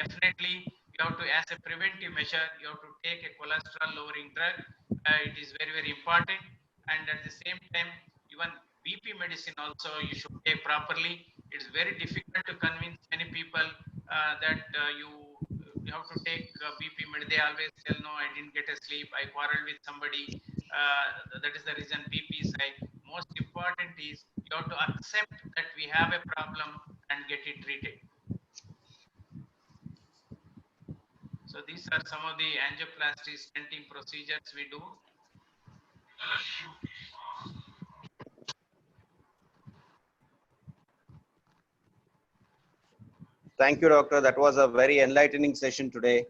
definitely you have to, as a preventive measure, you have to take a cholesterol lowering drug. It is very, very important. And at the same time, even BP medicine also you should take properly. It's very difficult to convince many people that you have to take BP medicine. They always tell, no, I didn't get a sleep, I quarreled with somebody. That is the reason BP is high. Most important is you have to accept that we have a problem and get it treated. So these are some of the angioplasty stenting procedures we do. Thank you, doctor. That was a very enlightening session today.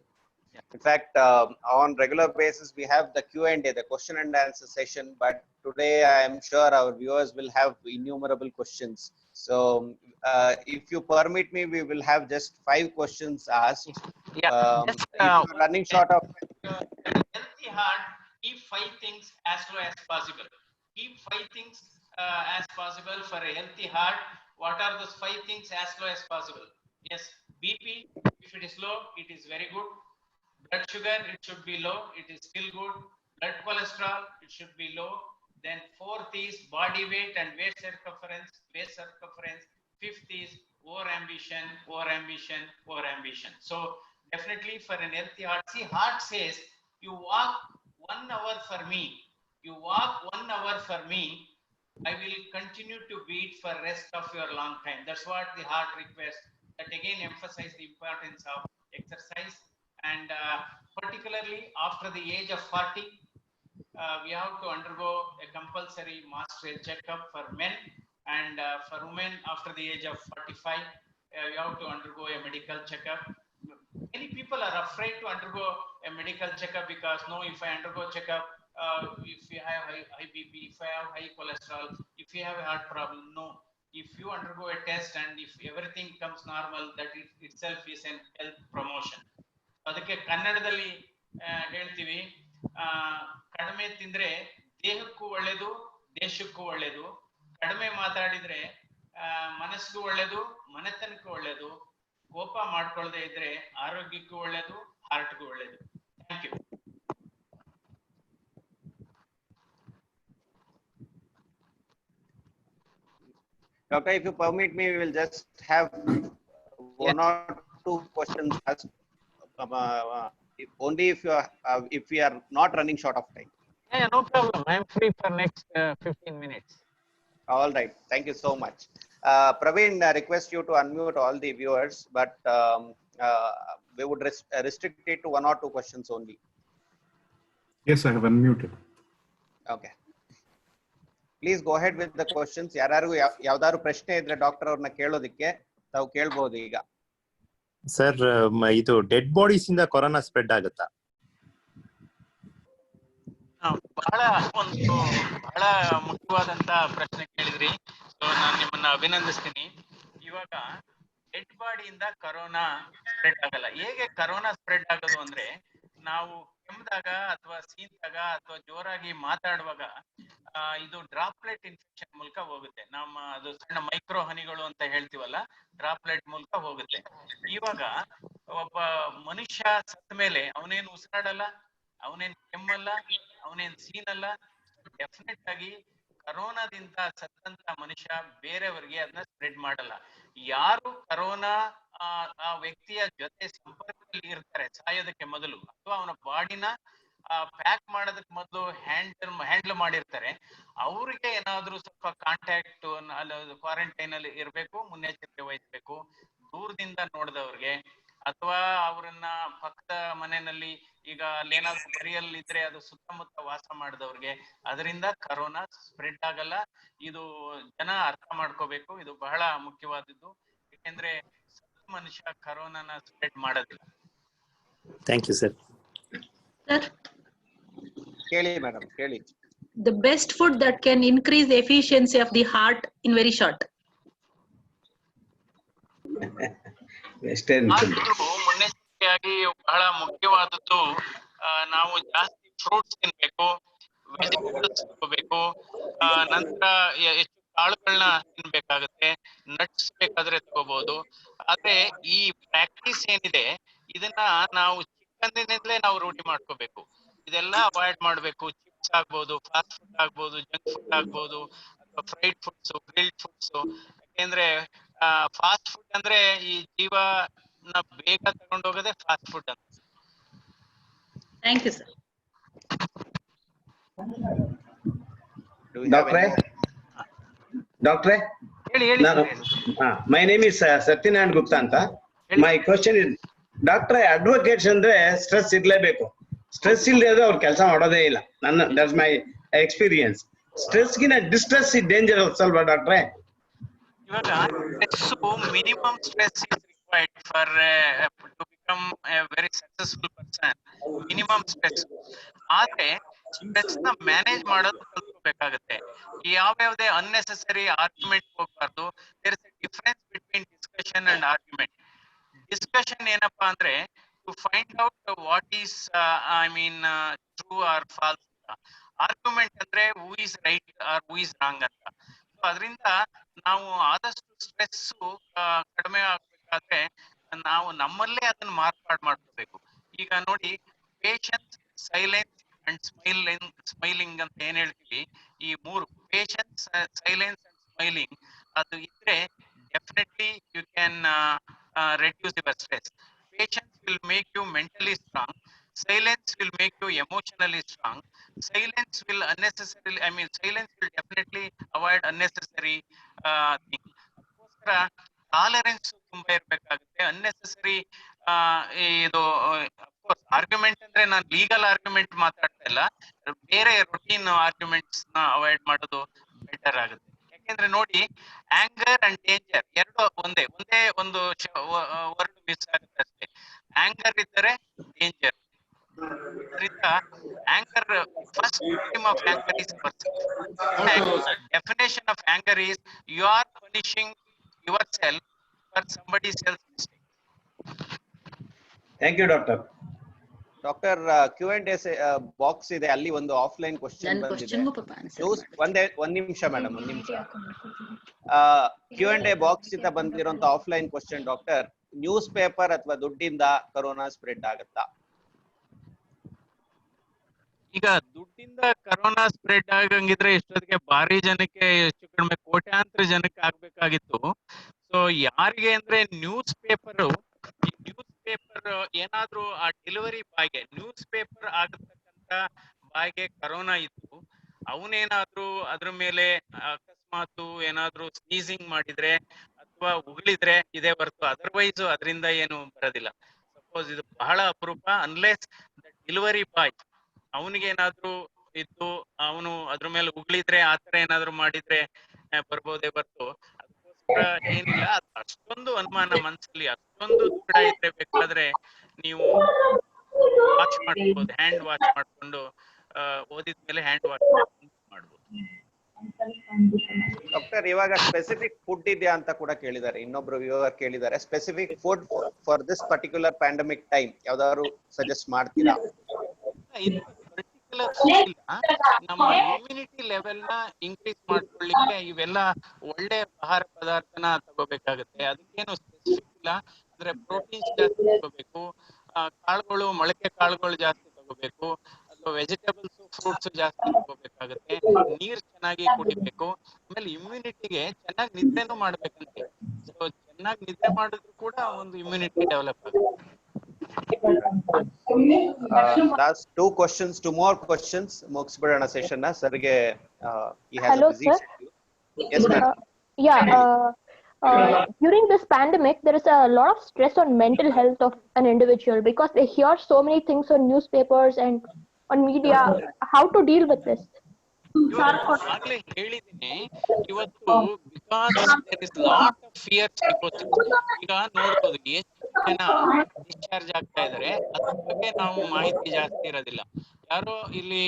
In fact, on regular basis, we have the Q&A, the question and answer session, but today I am sure our viewers will have innumerable questions. So if you permit me, we will have just 5 questions asked. Yeah, If you're running short of healthy heart, keep 5 things as low as possible. Keep 5 things as possible for a healthy heart. What are those 5 things as low as possible? Yes, BP, if it is low, it is very good. Blood sugar, it should be low, it is still good. Blood cholesterol, it should be low. Then 4th is body weight and waist circumference, waist circumference. 5th is over ambition, over ambition, over ambition. So definitely for an healthy heart, see, heart says, you walk 1 hour for me, you walk 1 hour for me, I will continue to beat for rest of your long time. That's what the heart requests. That again emphasize the importance of exercise. And particularly after the age of 40, we have to undergo a compulsory mastoid checkup for men, and for women after the age of 45, you have to undergo a medical checkup. Many people are afraid to undergo a medical checkup because, no, if I undergo checkup, if you have high BP, if I have high cholesterol, if you have a heart problem, no. If you undergo a test and if everything comes normal, that itself is a health promotion. ಅದಕ್ಕೆ ಕನ್ನಡದಲ್ಲಿ ಹೇಳ್ತೀವಿ, ಕಡಿಮೆ ತಿಂದ್ರೆ ದೇಹಕ್ಕೂ ಒಳ್ಳೇದು, ದೇಶಕ್ಕೂ ಒಳ್ಳೇದು. ಕಡಿಮೆ ಮಾತಾಡಿದ್ರೆ ಮನಸ್ಸಿಗೂ ಒಳ್ಳೇದು, ಮನೆತನಕ್ಕೂ ಒಳ್ಳೇದು. ಕೋಪ ಮಾಡ್ಕೊಳ್ಳದೆ ಇದ್ರೆ ಆರೋಗ್ಯಕ್ಕೂ ಒಳ್ಳೇದು, ಹಾರ್ಟ್ಗೂ ಒಳ್ಳೇದು. Thank you. Doctor, if you permit me, we will just have 1 or 2 questions asked. Only if we are not running short of time. Yeah, no problem. I am free for next 15 minutes. All right. Thank you so much. Praveen, request you to unmute all the viewers, but we would restrict it to 1 or 2 questions only. Yes, I have unmuted. Okay. Please go ahead with the questions. ಯಾರು ಯಾವ್ದಾದ್ರು ಪ್ರಶ್ನೆ ಇದ್ರೆ doctor ಅವ್ರನ್ನ ಕೇಳೋದಕ್ಕೆ ತಾವು ಕೇಳಬಹುದು ಈಗ. Sir, ಇದು ಡೆಡ್ ಬಾಡೀಸ್ ಇಂದ ಕೊರೋನಾ ಸ್ಪ್ರೆಡ್ ಆಗುತ್ತಾ? ಬಹಳ ಮುಖ್ಯವಾದಂತ ಪ್ರಶ್ನೆ ಕೇಳಿದ್ರಿ. ಸೊ ನಾನು ನಿಮ್ಮನ್ನ ಅಭಿನಂದಿಸ್ತೀನಿ. ಇವಾಗ ಡೆಡ್ ಬಾಡಿಯಿಂದ ಕರೋನಾ ಸ್ಪ್ರೆಡ್ ಆಗಲ್ಲ. ಹೇಗೆ ಕರೋನಾ ಸ್ಪ್ರೆಡ್ ಆಗೋದು ಅಂದ್ರೆ, ನಾವು ಕೆಮ್ಮಿದಾಗ ಅಥವಾ ಸೀನ್ದಾಗ ಅಥವಾ ಜೋರಾಗಿ ಮಾತಾಡುವಾಗ ಇದು ಡ್ರಾಪ್ಲೆಟ್ ಇನ್ಫೆಕ್ಷನ್ ಮೂಲಕ ಹೋಗುತ್ತೆ. ಅದು ಸಣ್ಣ ಮೈಕ್ರೋ ಹನಿಗಳು ಅಂತ ಹೇಳ್ತೀವಲ್ಲ, ಡ್ರಾಪ್ಲೆಟ್ ಮೂಲಕ ಹೋಗುತ್ತೆ. ಇವಾಗ ಒಬ್ಬ ಮನುಷ್ಯ ಸತ್ತ ಮೇಲೆ ಅವನೇನು ಉಸಿರಾಡಲ್ಲ, ಅವನೇನ್ ಕೆಮ್ಮಲ್ಲ, ಅವನೇನ್ ಸೀನಲ್ಲ. ಡೆಫಿನೆಟ್ ಆಗಿ ಕರೋನಾದಿಂದ ಸತ್ತಂತ ಮನುಷ್ಯ ಬೇರೆಯವರಿಗೆ ಅದನ್ನ ಸ್ಪ್ರೆಡ್ ಮಾಡಲ್ಲ. ಯಾರು ಕರೋನಾ ಆ ವ್ಯಕ್ತಿಯ ಜೊತೆ ಸಂಪರ್ಕದಲ್ಲಿ ಇರ್ತಾರೆ ಸಾಯೋದಕ್ಕೆ ಮೊದಲು, ಅಥವಾ ಅವನ ಬಾಡಿನ ಪ್ಯಾಕ್ ಮಾಡೋದಕ್ಕೆ ಮೊದಲು ಹ್ಯಾಂಡಲ್ ಮಾಡಿರ್ತಾರೆ, ಅವ್ರಿಗೆ ಏನಾದ್ರೂ ಸ್ವಲ್ಪ ಕಾಂಟ್ಯಾಕ್ಟ್ ಕ್ವಾರಂಟೈನ್ ಅಲ್ಲಿ ಇರ್ಬೇಕು, ಮುನ್ನೆಚ್ಚರಿಕೆ ವಹಿಸ್ಬೇಕು. ದೂರದಿಂದ ನೋಡಿದವ್ರಿಗೆ ಅಥವಾ ಅವರನ್ನ ಪಕ್ಕದ ಮನೆಯಲ್ಲಿ ಈಗ ಅಲ್ಲೇನಾದ್ರೂ ಬರಿಯಲ್ಲಿ ಇದ್ರೆ ಅದು ಸುತ್ತಮುತ್ತ ವಾಸ ಮಾಡಿದವ್ರಿಗೆ ಅದರಿಂದ ಕರೋನಾ ಸ್ಪ್ರೆಡ್ ಆಗಲ್ಲ. ಇದು ಜನ ಅರ್ಥ ಮಾಡ್ಕೋಬೇಕು. ಇದು ಬಹಳ ಮುಖ್ಯವಾದದ್ದು. ಯಾಕೆಂದ್ರೆ ಸತ್ತ ಮನುಷ್ಯ ಕರೋನಾನ ಸ್ಪ್ರೆಡ್ ಮಾಡೋದಿಲ್ಲ. Thank you sir. ಸರ್, ಕೇಳಿ ಮೇಡಮ್, ಕೇಳಿ. The best food that can increase the efficiency of the heart in very short. ಮುನ್ನೆಚ್ಚರಿಕೆಯಾಗಿ ಬಹಳ ಮುಖ್ಯವಾದದ್ದು, ನಾವು ಜಾಸ್ತಿ ಫ್ರೂಟ್ಸ್ ತಿನ್ಬೇಕು, ವೆಜಿಟೇಬಲ್ಸ್ ತಗೋಬೇಕು, ನಂತರ ಹೆಚ್ಚು ಕಾಳುಗಳನ್ನ ತಿನ್ಬೇಕಾಗುತ್ತೆ, ನಟ್ಸ್ ಬೇಕಾದ್ರೆ ತಗೋಬಹುದು. ಆದ್ರೆ ಈ ಪ್ರಾಕ್ಟೀಸ್ ಏನಿದೆ ಇದನ್ನ ನಾವು ಚಿಕ್ಕಂದಿನಿಂದಲೇ ನಾವು ರೂಢಿ ಮಾಡ್ಕೋಬೇಕು. ಇದೆಲ್ಲ ಅವಾಯ್ಡ್ ಮಾಡ್ಬೇಕು. ಚಿಪ್ಸ್ ಆಗ್ಬೋದು, ಫಾಸ್ಟ್ ಫುಡ್ ಆಗ್ಬೋದು, ಜಂಕ್ ಫುಡ್ ಆಗ್ಬೋದು, ಅಥವಾ ಫ್ರೈಡ್ ಫುಡ್ಸ್, ಗ್ರಿಲ್ಡ್ ಫುಡ್ಸ್. ಯಾಕೆಂದ್ರೆ ಫಾಸ್ಟ್ ಫುಡ್ ಅಂದ್ರೆ ಈ ಜೀವನ ಬೇಗ ತಗೊಂಡೋಗೋದೇ ಫಾಸ್ಟ್ ಫುಡ್ ಅಂತ. Thank you, sir. Doctor, my name is Satyanarayan Gupta anta. My question is, Doctor, advocates andre stress irlebeku. Stress illade avaru kelsa madode illa. That's my experience. Stress gina distress is dangerous alva doctor. Minimum stress is required for to become a very successful person. Minimum stress. ಆದ್ರೆ stress ನ manage ಮಾಡೋದು ಕಲ್ತ್ಕೋಬೇಕಾಗುತ್ತೆ. ಯಾವ್ಯಾವ್ದೇ unnecessary argument ಹೋಗ್ಬಾರ್ದು. There is a difference between discussion and argument. Discussion ಏನಪ್ಪಾ ಅಂದ್ರೆ to find out what is true or false. Argument ಅಂದ್ರೆ who is right or who is wrong ಅಂತ. ಸೊ ಅದರಿಂದ ನಾವು ಆದಷ್ಟು ಸ್ಟ್ರೆಸ್ ಕಡಿಮೆ ಆಗ್ಬೇಕಾದ್ರೆ ನಾವು ನಮ್ಮಲ್ಲೇ ಅದನ್ನ ಮಾರ್ಪಾಡು ಮಾಡ್ಕೋಬೇಕು. ಈಗ ನೋಡಿ, ಪೇಷನ್ಸ್, ಸೈಲೆನ್ಸ್ ಅಂಡ್ ಸ್ಮೈಲಿಂಗ್ ಅಂತ ಏನ್ ಹೇಳ್ತೀವಿ, ಈ ಮೂರು, ಪೇಷನ್ಸ್, ಸೈಲೆನ್ಸ್ ಅಂಡ್ ಸ್ಮೈಲಿಂಗ್, ಅದು ಇದ್ರೆ definitely you can reduce your stress. Patience will make you mentally strong. Silence will make you emotionally strong. Silence will definitely avoid unnecessary things. ಅದಕ್ಕೋಸ್ಕರ tolerance ತುಂಬಾ ಇರ್ಬೇಕಾಗುತ್ತೆ. Unnecessary ಇದು ಆರ್ಗ್ಯುಮೆಂಟ್ ಅಂದ್ರೆ ನಾನು legal argument ಮಾತಾಡ್ತಾ ಇಲ್ಲ, ಬೇರೆ ರೊಟೀನ್ ಆರ್ಗ್ಯುಮೆಂಟ್ಸ್ ನ avoid ಮಾಡೋದು ಬೆಟರ್ ಆಗುತ್ತೆ. ಯಾಕೆಂದ್ರೆ ನೋಡಿ, ಆಂಗರ್ ಅಂಡ್ ಡೇಂಜರ್ ಎರಡು ಒಂದೇ ಒಂದು ವರ್ಡ್ ಮಿಸ್ ಆಗುತ್ತೆ ಅಷ್ಟೇ. ಆಂಗರ್ ಇದ್ದರೆ ಡೇಂಜರ್. ಅದರಿಂದ anger, first victim of anger is person. Definition of anger is you are punishing your self for somebody else's mistake. Thank you, doctor. Doctor, Q&A box ಇದೆ, ಅಲ್ಲಿ ಒಂದು ಆಫ್ಲೈನ್ ಕ್ವಶನ್ ಬಂದಿದೆ. ಒಂದ್ ನಿಮಿಷ ಮೇಡಮ್, ಒಂದ್ ನಿಮಿಷ. Q&A ಬಾಕ್ಸ್ ಇಂದ ಬಂದಿರುವಂತ offline question, doctor, news paper ಅಥವಾ ದುಡ್ಡಿಂದ ಕೊರೋನಾ ಸ್ಪ್ರೆಡ್ ಆಗುತ್ತಾ? ಈಗ ದುಡ್ಡಿಂದ ಕರೋನಾ ಸ್ಪ್ರೆಡ್ ಆಗಂಗಿದ್ರೆ ಇಷ್ಟೊತ್ತಿಗೆ ಭಾರಿ ಜನಕ್ಕೆ, ಹೆಚ್ಚು ಕಡಿಮೆ ಕೋಟ್ಯಾಂತರ ಜನಕ್ಕೆ ಆಗ್ಬೇಕಾಗಿತ್ತು. ಸೊ ಯಾರಿಗೆ ಅಂದ್ರೆ ನ್ಯೂಸ್ ಪೇಪರ್ ಏನಾದ್ರೂ ಆ ಡೆಲಿವರಿ ಬಾಯ್ಗೆ, ನ್ಯೂಸ್ ಪೇಪರ್ ಆಗತಕ್ಕಂತ ಬಾಯ್ಗೆ ಕರೋನಾ ಇತ್ತು, ಅವನೇನಾದ್ರೂ ಅದ್ರ ಮೇಲೆ ಅಕಸ್ಮಾತ್ ಅಕಸ್ಮಾತ್ ಏನಾದ್ರೂ ಸ್ನೀಸಿಂಗ್ ಮಾಡಿದ್ರೆ ಅಥವಾ ಉಗುಳಿದ್ರೆ ಇದೇ ಹೊರತು ಅದರ್ವೈಸ್ ಅದರಿಂದ ಏನು ಬರೋದಿಲ್ಲ. ಸಪೋಸ್ ಇದು ಬಹಳ ಅಪರೂಪ, ಅನ್ಲೆಸ್ ದ ಡೆಲಿವರಿ ಬಾಯ್ ಅವನಿಗೆ ಏನಾದ್ರೂ ಇದ್ದು ಅವನು ಅದ್ರ ಮೇಲೆ ಉಗುಳಿದ್ರೆ ಆತರ ಏನಾದ್ರು ಮಾಡಿದ್ರೆ ಬರ್ಬೋದೇ ಹೊರತು ಅದಕ್ಕೋಸ್ಕರ ಏನಿಲ್ಲ. ಅಷ್ಟೊಂದು ಅನುಮಾನ ಮನ್ಸಲ್ಲಿ ಅಷ್ಟೊಂದು ದೂರ ಇದ್ರೆ ಬೇಕಾದ್ರೆ ನೀವು ವಾಚ್ ಮಾಡ್ಬೋದು, ಹ್ಯಾಂಡ್ ವಾಚ್ ಮಾಡ್ಕೊಂಡು ಓದಿದ್ಮೇಲೆ ಹ್ಯಾಂಡ್ ವಾಚ್ ಮಾಡ್ಬೋದು. ಡಾಕ್ಟರ್, ಇವಾಗ ಸ್ಪೆಸಿಫಿಕ್ ಫುಡ್ ಇದೆಯಾ ಅಂತ ಕೂಡ ಕೇಳಿದ್ದಾರೆ, ಇನ್ನೊಬ್ರು ವ್ಯೂವರ್ ಕೇಳಿದ್ದಾರೆ. Specific food for this particular pandemic time ಯಾವ್ದಾದ್ರು ಸಜೆಸ್ಟ್ ಮಾಡ್ತೀರಾ? ಇದು ಪರ್ಟಿಕ್ಯುಲರ್ ಫುಡ್ ಇಲ್ಲ, ನಮ್ಮ ಇಮ್ಯುನಿಟಿ ಲೆವೆಲ್ ನ ಇನ್ಕ್ರೀಸ್ ಮಾಡ್ಕೊಳ್ಳಿಕ್ಕೆ ಇವೆಲ್ಲ ಒಳ್ಳೆ ಆಹಾರ ಪದಾರ್ಥನ ತಗೋಬೇಕಾಗುತ್ತೆ. ಅದಕ್ಕೇನು ಸ್ಪೆಸಿಫಿಕ್ ಇಲ್ಲ, ಅಂದ್ರೆ ಪ್ರೋಟೀನ್ಸ್ ಜಾಸ್ತಿ ತಗೋಬೇಕು, ಕಾಳುಗಳು ಮೊಳಕೆ ಕಾಳುಗಳು ಜಾಸ್ತಿ ತಗೋಬೇಕು, ಅಥವಾ ವೆಜಿಟೇಬಲ್ಸ್ ಫ್ರೂಟ್ಸ್ ಜಾಸ್ತಿ ತಗೋಬೇಕಾಗುತ್ತೆ, ನೀರ್ ಚೆನ್ನಾಗಿ ಕುಡಿಬೇಕು, ಆಮೇಲೆ ಇಮ್ಯುನಿಟಿಗೆ ಚೆನ್ನಾಗಿ ನಿದ್ರೆನೂ ಮಾಡ್ಬೇಕಂತೆ. ಸೊ ಚೆನ್ನಾಗಿ ನಿದ್ರೆ ಮಾಡಿದ್ರು ಕೂಡ ಒಂದು ಇಮ್ಯುನಿಟಿ ಡೆವಲಪ್ ಆಗುತ್ತೆ. Last two more questions. ಮುಗಿಸ್ಬಿಡೋಣ ಸೆಷನ್ ನ. ಸರ್ಗೆ Hello, sir. Yes, ma'am. During this pandemic, there is a lot of stress on mental health of an individual because they hear so many things on newspapers and on media. How to deal with this? ಆಗ್ಲೇ ಹೇಳಿದ್ದೀನಿ ಇವತ್ತು, because there is lot of fear ಸೈಕೋಸಿಸ್. ಈಗ ನೋಡ್ಬೋದು ಎಷ್ಟು ಜನ discharge ಆಗ್ತಾ ಇದಾರೆ, ಅದ್ರ ಬಗ್ಗೆ ನಾವು ಮಾಹಿತಿ ಜಾಸ್ತಿ ಇರೋದಿಲ್ಲ. ಯಾರೋ ಇಲ್ಲಿ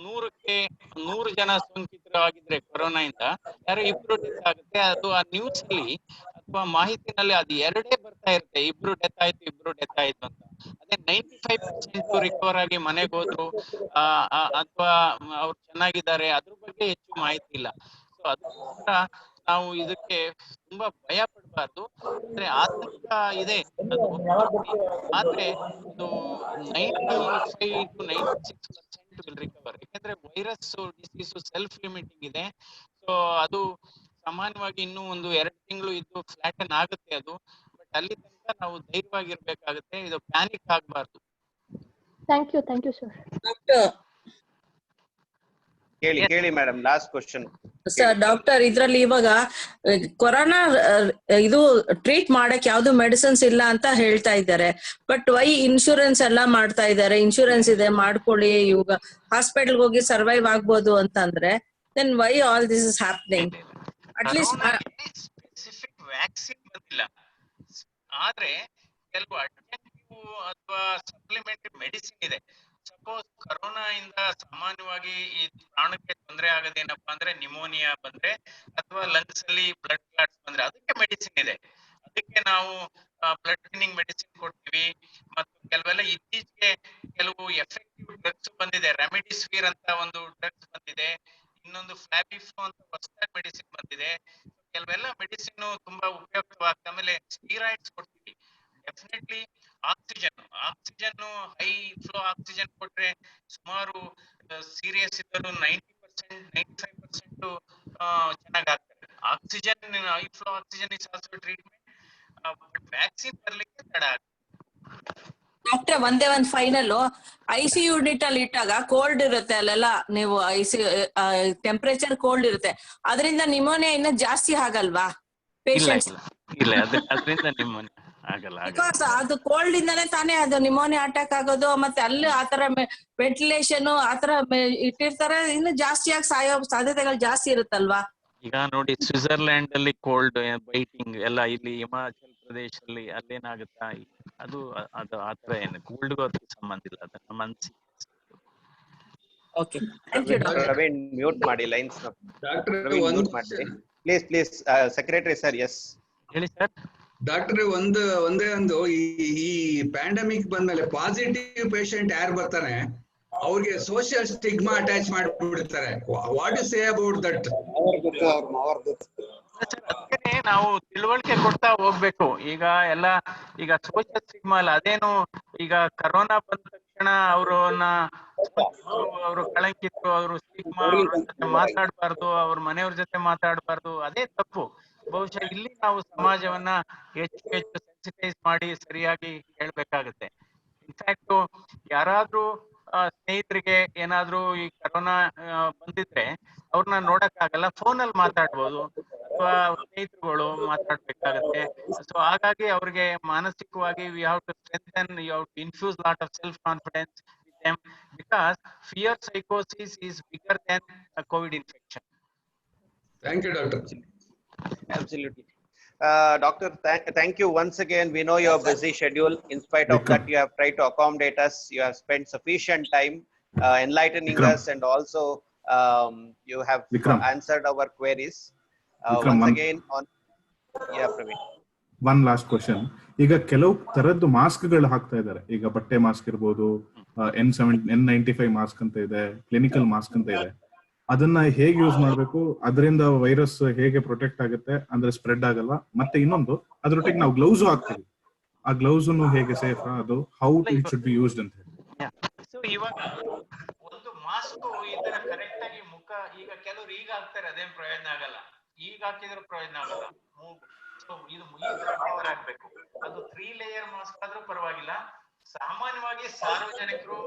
100 ಜನ ಸೋಂಕಿತರು ಆಗಿದ್ರೆ ಕೊರೋನಾ ಇಂದ ಯಾರೋ 2 ಡೆತ್ ಆಗುತ್ತೆ, ಅದು ಆ ನ್ಯೂಸ್ ಅಲ್ಲಿ ಅಥವಾ ಮಾಹಿತಿನಲ್ಲಿ ಅದು 2 ಬರ್ತಾ ಇರುತ್ತೆ, 2 ಡೆತ್ ಆಯ್ತು ಅಂತ. ಅದೇ 95% ರಿಕವರ್ ಆಗಿ ಮನೆಗೆ ಹೋದ್ರು ಅಥವಾ ಅವ್ರು ಚೆನ್ನಾಗಿದ್ದಾರೆ, ಅದ್ರ ಬಗ್ಗೆ ಹೆಚ್ಚು ಮಾಹಿತಿ ಇಲ್ಲ. ಸೊ ಅದಕ್ಕೋಸ್ಕರ ನಾವು ಇದಕ್ಕೆ ತುಂಬಾ ಭಯ ಪಡಬಾರ್ದು. ಅಂದ್ರೆ ಆತಂಕ ಇದೆ, ಅದು ಆದ್ರೆ ಇದು 95 to 96% ವಿಲ್ ರಿಕವರ್. ಯಾಕಂದ್ರೆ ವೈರಸ್ ಡಿಸೀಸ್ ಸೆಲ್ಫ್ ಲಿಮಿಟಿಂಗ್ ಇದೆ. ಸೊ ಅದು ಸಾಮಾನ್ಯವಾಗಿ ಇನ್ನೂ 1-2 ತಿಂಗಳು ಇದ್ದು ಫ್ಲಾಟನ್ ಆಗುತ್ತೆ ಅದು. ಬಟ್ ಅಲ್ಲಿ ತನಕ ನಾವು ಧೈರ್ಯವಾಗಿರ್ಬೇಕಾಗುತ್ತೆ, ಇದು ಪ್ಯಾನಿಕ್ ಆಗಬಾರ್ದು. Thank you, sir. ಕೇಳಿ madam, last question. Sir, doctor, ಇದ್ರಲ್ಲಿ ಇವಾಗ ಕೊರೋನಾ ಇದು ಟ್ರೀಟ್ ಮಾಡಕ್ ಯಾವ್ದು ಮೆಡಿಸಿನ್ಸ್ ಇಲ್ಲ ಅಂತ ಹೇಳ್ತಾ ಇದ್ದಾರೆ. ಬಟ್ ವೈ ಇನ್ಶೂರೆನ್ಸ್ ಎಲ್ಲ ಮಾಡ್ತಾ ಇದ್ದಾರೆ, ಇನ್ಶೂರೆನ್ಸ್ ಇದೆ ಮಾಡ್ಕೊಳ್ಳಿ, ಇವಾಗ ಹಾಸ್ಪಿಟಲ್ ಹೋಗಿ ಸರ್ವೈವ್ ಆಗ್ಬೋದು ಅಂತಂದ್ರೆ then why all this is happening? At least specific vaccine ಬಂದಿಲ್ಲ, ಆದ್ರೆ ಕೆಲವು ಅಡ್ಜೆಕ್ಟಿವ್ ಅಥವಾ ಸಪ್ಲಿಮೆಂಟರಿ ಮೆಡಿಸಿನ್ ಇದೆ. ಸಪೋಸ್ ಕರೋನಾ ಇಂದ ಸಾಮಾನ್ಯವಾಗಿ ಈ ಪ್ರಾಣಕ್ಕೆ ತೊಂದರೆ ಆಗೋದೇನಪ್ಪಾ ಅಂದ್ರೆ ನಿಮೋನಿಯಾ ಬಂದ್ರೆ ಅಥವಾ ಲಂಗ್ಸ್ ಅಲ್ಲಿ ಬ್ಲಡ್ ಕ್ಲಾಟ್ಸ್ ಬಂದ್ರೆ ಅದಕ್ಕೆ ಮೆಡಿಸಿನ್ ಇದೆ. ಅದಕ್ಕೆ ನಾವು ಬ್ಲಡ್ ಥಿನ್ನಿಂಗ್ ಮೆಡಿಸಿನ್ ಕೊಡ್ತೀವಿ. ಮತ್ತು ಕೆಲವೆಲ್ಲ ಇತ್ತೀಚೆಗೆ ಕೆಲವು ಎಫೆಕ್ಟಿವ್ ಡ್ರಗ್ಸ್ ಬಂದಿದೆ, ರೆಮಿಡಿಸಿವಿರ್ ಅಂತ ಒಂದು ಡ್ರಗ್ಸ್ ಬಂದಿದೆ, ಇನ್ನೊಂದು ಫ್ಲಾಬಿಫ್ಲೋ ಅಂತ ಹೊಸದಾಗಿ ಮೆಡಿಸಿನ್ ಬಂದಿದೆ. ಕೆಲವೆಲ್ಲ ಮೆಡಿಸಿನ್ ತುಂಬಾ ಉಪಯುಕ್ತವಾಗ್ತದೆ. ಆಮೇಲೆ ಸ್ಟೀರಾಯ್ಡ್ಸ್ ಕೊಡ್ತೀವಿ. Definitely oxygen high flow oxygen ಕೊಟ್ರೆ ಸುಮಾರು ಸೀರಿಯಸ್ ಇದ್ದರೂ 90%-95% ಚೆನ್ನಾಗಾಗ್ತದೆ. Oxygen, high flow oxygen is also treatment. Vaccine ಬರ್ಲಿಕ್ಕೆ ತಡ ಆಗುತ್ತೆ. ಡಾಕ್ಟರ್, ಒಂದೇ ಒಂದು ಫೈನಲ್, ICU ಯೂನಿಟ್ ಅಲ್ಲಿ ಇಟ್ಟಾಗ ಕೋಲ್ಡ್ ಇರುತ್ತೆ, ಅಲ್ಲೆಲ್ಲ ನೀವು ಟೆಂಪರೇಚರ್ ಕೋಲ್ಡ್ ಇರುತ್ತೆ, ಅದರಿಂದ ನಿಮೋನಿಯಾ ಇನ್ನ ಜಾಸ್ತಿ ಆಗಲ್ವಾ ಪೇಷಂಟ್ಸ್? ಇಲ್ಲ, ಅದರಿಂದ ನಿಮೋನಿಯಾ ಆಗಲ್ಲ. ಬಿಕಾಸ್ ಅದು ಕೋಲ್ಡ್ ಇಂದಾನೆ ತಾನೇ ಅದು ನಿಮೋನಿಯಾ ಅಟ್ಯಾಕ್ ಆಗೋದು. ಮತ್ತೆ ಅಲ್ಲಿ ಆತರ ವೆಂಟಿಲೇಷನ್ ಆತರ ಇಟ್ಟಿರ್ತಾರೆ, ಇನ್ನು ಜಾಸ್ತಿ ಆಗಿ ಸಾಯೋ ಸಾಧ್ಯತೆಗಳು ಜಾಸ್ತಿ ಇರುತ್ತಲ್ವಾ? ಈಗ ನೋಡಿ, ಸ್ವಿಟ್ಜರ್ಲ್ಯಾಂಡ್ ಅಲ್ಲಿ ಕೋಲ್ಡ್ ಬೈಟಿಂಗ್ ಎಲ್ಲ, ಇಲ್ಲಿ ಹಿಮಾಚಲ್ ಪ್ರದೇಶಲ್ಲಿ ಅಲ್ಲೇನಾಗುತ್ತಾ, ಅದು ಆತರ ಏನು ಕೋಲ್ಡ್ಗೂ ಅದಕ್ಕೆ ಸಂಬಂಧ ಇಲ್ಲ, ಅದನ್ನ ಮನ್ಸಿ. Okay, thank you doctor. Praveen mute ಮಾಡಿ ಲೈನ್ಸ್. ಮ್ಯೂಟ್ ಮಾಡಿ ಪ್ಲೀಸ್. ಸೆಕ್ರೆಟರಿ ಸರ್, ಎಸ್ ಹೇಳಿ ಸರ್. ಡಾಕ್ಟರ್, ಒಂದೇ ಒಂದು ಈ ಪ್ಯಾಂಡಮಿಕ್ ಬಂದ್ಮೇಲೆ ಪಾಸಿಟಿವ್ ಪೇಷಂಟ್ ಯಾರು ಬರ್ತಾರೆ ಅವ್ರಿಗೆ ಸೋಷಿಯಲ್ ಸ್ಟಿಗ್ಮಾ ಅಟ್ಯಾಚ್ ಮಾಡಿಬಿಡ್ತಾರೆ. What you say about that? ಅದಕ್ಕೆ ನಾವು ತಿಳುವಳಿಕೆ ಕೊಡ್ತಾ ಹೋಗ್ಬೇಕು. ಈಗ ಸೋಷಿಯಲ್ ಸ್ಟಿಗ್ಮಾ ಅಲ್ಲ, ಅದೇನು ಈಗ ಕರೋನಾ ಬಂದ ತಕ್ಷಣ ಅವರು ಕಳಂಕಿತರು, ಅವರು ಸ್ಟಿಗ್ಮಾ, ಅವ್ರ ಜೊತೆ ಮಾತಾಡಬಾರ್ದು, ಅವ್ರ ಮನೆಯವ್ರ ಜೊತೆ ಮಾತಾಡಬಾರ್ದು, ಅದೇ ತಪ್ಪು. ಬಹುಶಃ ಇಲ್ಲಿ ನಾವು ಸಮಾಜವನ್ನ ಹೆಚ್ಚು ಸೆನ್ಸಿಟೈಸ್ ಮಾಡಿ ಸರಿಯಾಗಿ ಹೇಳ್ಬೇಕಾಗತ್ತೆ. ಇನ್ಫ್ಯಾಕ್ಟ್ ಯಾರಾದ್ರೂ ಸ್ನೇಹಿತರಿಗೆ ಏನಾದ್ರೂ ಈ ಕರೋನಾ ಬಂದಿದ್ರೆ ಅವ್ರನ್ನ ನೋಡಕ್ ಆಗಲ್ಲ, ಫೋನ್ ಅಲ್ಲಿ ಮಾತಾಡ್ಬೋದು ಅಥವಾ ಸ್ನೇಹಿತರುಗಳು ಮಾತಾಡ್ಬೇಕಾಗತ್ತೆ. ಸೊ ಹಾಗಾಗಿ ಅವ್ರಿಗೆ ಮಾನಸಿಕವಾಗಿ we have to strengthen, you have to infuse lot of self confidence with them because fear ಸೈಕೋಸಿಸ್ is bigger than COVID infection. Thank you, doctor. Absolutely. Doctor, thank you once again. We know your busy schedule. In spite of that, you have tried to accommodate us. You have spent sufficient time enlightening us, and also you have answered our queries. Once again, Praveen. One last question. ಈಗ ಕೆಲವು ತರದ್ದು ಮಾಸ್ಕ್ಗಳು ಹಾಕ್ತಾ ಇದ್ದಾರೆ. ಈಗ ಬಟ್ಟೆ mask ಇರ್ಬೋದು, N95 mask ಅಂತ ಇದೆ, ಕ್ಲಿನಿಕಲ್ ಮಾಸ್ಕ್ ಅಂತ ಇದೆ. ಅದನ್ನ ಹೇಗೆ ಯೂಸ್ ಮಾಡಬೇಕು, ಅದರಿಂದ ವೈರಸ್ ಹೇಗೆ ಪ್ರೊಟೆಕ್ಟ್ ಆಗುತ್ತೆ ಅಂದ್ರೆ ಸ್ಪ್ರೆಡ್ ಆಗಲ್ಲ. ಮತ್ತೆ ಇನ್ನೊಂದು ಅದ್ರೊಟ್ಟಿಗೆ ನಾವು ಗ್ಲೌಸ್ ಹಾಕ್ತೀವಿ, ಆ ಗ್ಲೌಸ್ ಹೇಗೆ ಸೇಫ್, ಅದು how it should be used ಅಂತ ಹೇಳಿ. ಸೊ ಇವಾಗ ಒಂದು ಮಾಸ್ಕ್ ಈ ತರ ಕರೆಕ್ಟ್ ಆಗಿ ಮುಖ, ಈಗ ಕೆಲವರು ಈಗ ಹಾಕ್ತಾರೆ, ಅದೇನ್ ಪ್ರಯೋಜನ ಆಗಲ್ಲ. ಈಗ ಹಾಕಿದ್ರೆ ಪ್ರಯೋಜನ ಆಗಲ್ಲ. ಸೊ ಇದು ಕವರ್ ಆಗ್ಬೇಕು. ಅದು 3 ಲೇಯರ್ ಮಾಸ್ಕ್ ಆದ್ರೂ ಪರವಾಗಿಲ್ಲ. ಸಾಮಾನ್ಯವಾಗಿ ಸಾರ್ವಜನಿಕರು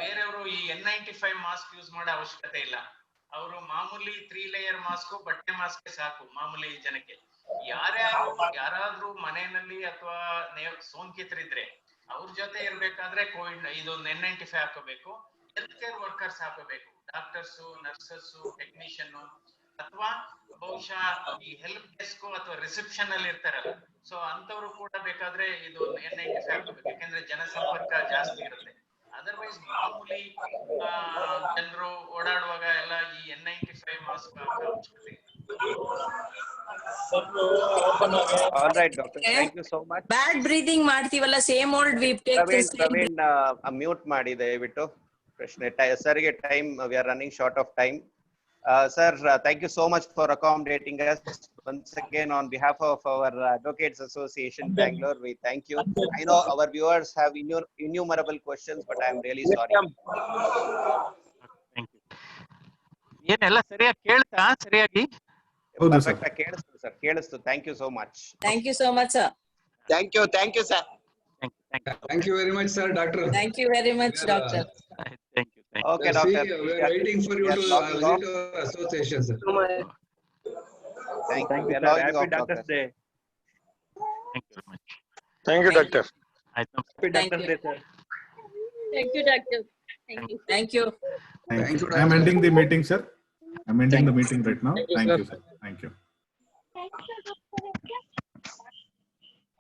ಬೇರೆಯವರು ಈ N95 ಮಾಸ್ಕ್ ಯೂಸ್ ಮಾಡೋ ಅವಶ್ಯಕತೆ ಇಲ್ಲ. ಅವರು ಮಾಮೂಲಿ 3 ಲೇಯರ್ ಮಾಸ್ಕ್, ಬಟ್ಟೆ ಮಾಸ್ಕ್ ಸಾಕು ಮಾಮೂಲಿ ಜನಕ್ಕೆ. ಯಾರಾದ್ರೂ ಮನೆಯಲ್ಲಿ ಅಥವಾ ಸೋಂಕಿತರಿದ್ರೆ ಅವ್ರ ಜೊತೆ ಇರ್ಬೇಕಾದ್ರೆ ಇದು N95 ಹಾಕೋಬೇಕು. ಹೆಲ್ತ್ ಕೇರ್ ವರ್ಕರ್ಸ್ ಹಾಕೋಬೇಕು, ಡಾಕ್ಟರ್ಸ್, ನರ್ಸಸ್, ಟೆಕ್ನಿಷಿಯನ್, ಅಥವಾ ಬಹುಶಃ ಈ ಹೆಲ್ಪ್ ಡೆಸ್ಕ್ ಅಥವಾ ರಿಸೆಪ್ಷನ್ ಅಲ್ಲಿ ಇರ್ತಾರಲ್ಲ, ಸೊ ಅಂತವ್ರು ಕೂಡ ಬೇಕಾದ್ರೆ ಇದು N95 ಹಾಕೋಬೇಕು. ಯಾಕಂದ್ರೆ ಜನಸಂಪರ್ಕ ಜಾಸ್ತಿ ಇರುತ್ತೆ. ಅದರ್ವೈಸ್ ಮಾಮೂಲಿ ಜನರು ಓಡಾಡುವಾಗ ಎಲ್ಲ ಈ N95 ಮಾಸ್ಕ್ ಹಾಕೋ ಅವಶ್ಯಕತೆ ಇದೆ. All right, doctor. Thank you so much. Bad breathing ಮಾಡ್ತೀವಲ್ಲ, same old we take this. Praveen mute ಮಾಡಿ ದಯವಿಟ್ಟು. ಪ್ರಶ್ನೆ ಸರ್ಗೆ time, we are running short of time. Sir, thank you so much for accommodating us once again on behalf of our Advocates Association Bangalore. We thank you. I know our viewers have innumerable questions, but I am really sorry. Thank you. ಏನೆಲ್ಲ ಸರಿಯಾಗಿ ಕೇಳ್ತಾ? ಸರಿಯಾಗಿ perfect ಆಗಿ ಕೇಳಿಸ್ತು sir, ಕೇಳಿಸ್ತು. Thank you so much. Thank you so much, sir. Thank you, sir. Thank you very much, sir, doctor. Thank you very much, doctor. Thank you. Okay, doctor. We are waiting for you to visit our association, sir. Thank you. Happy Doctor's Day. Thank you very much. Thank you, doctor. Happy Doctor's Day, sir. Thank you, doctor. Thank you. Thank you. Thank you. I am ending the meeting, sir. I am ending the meeting right now. Thank you, sir. Thank you.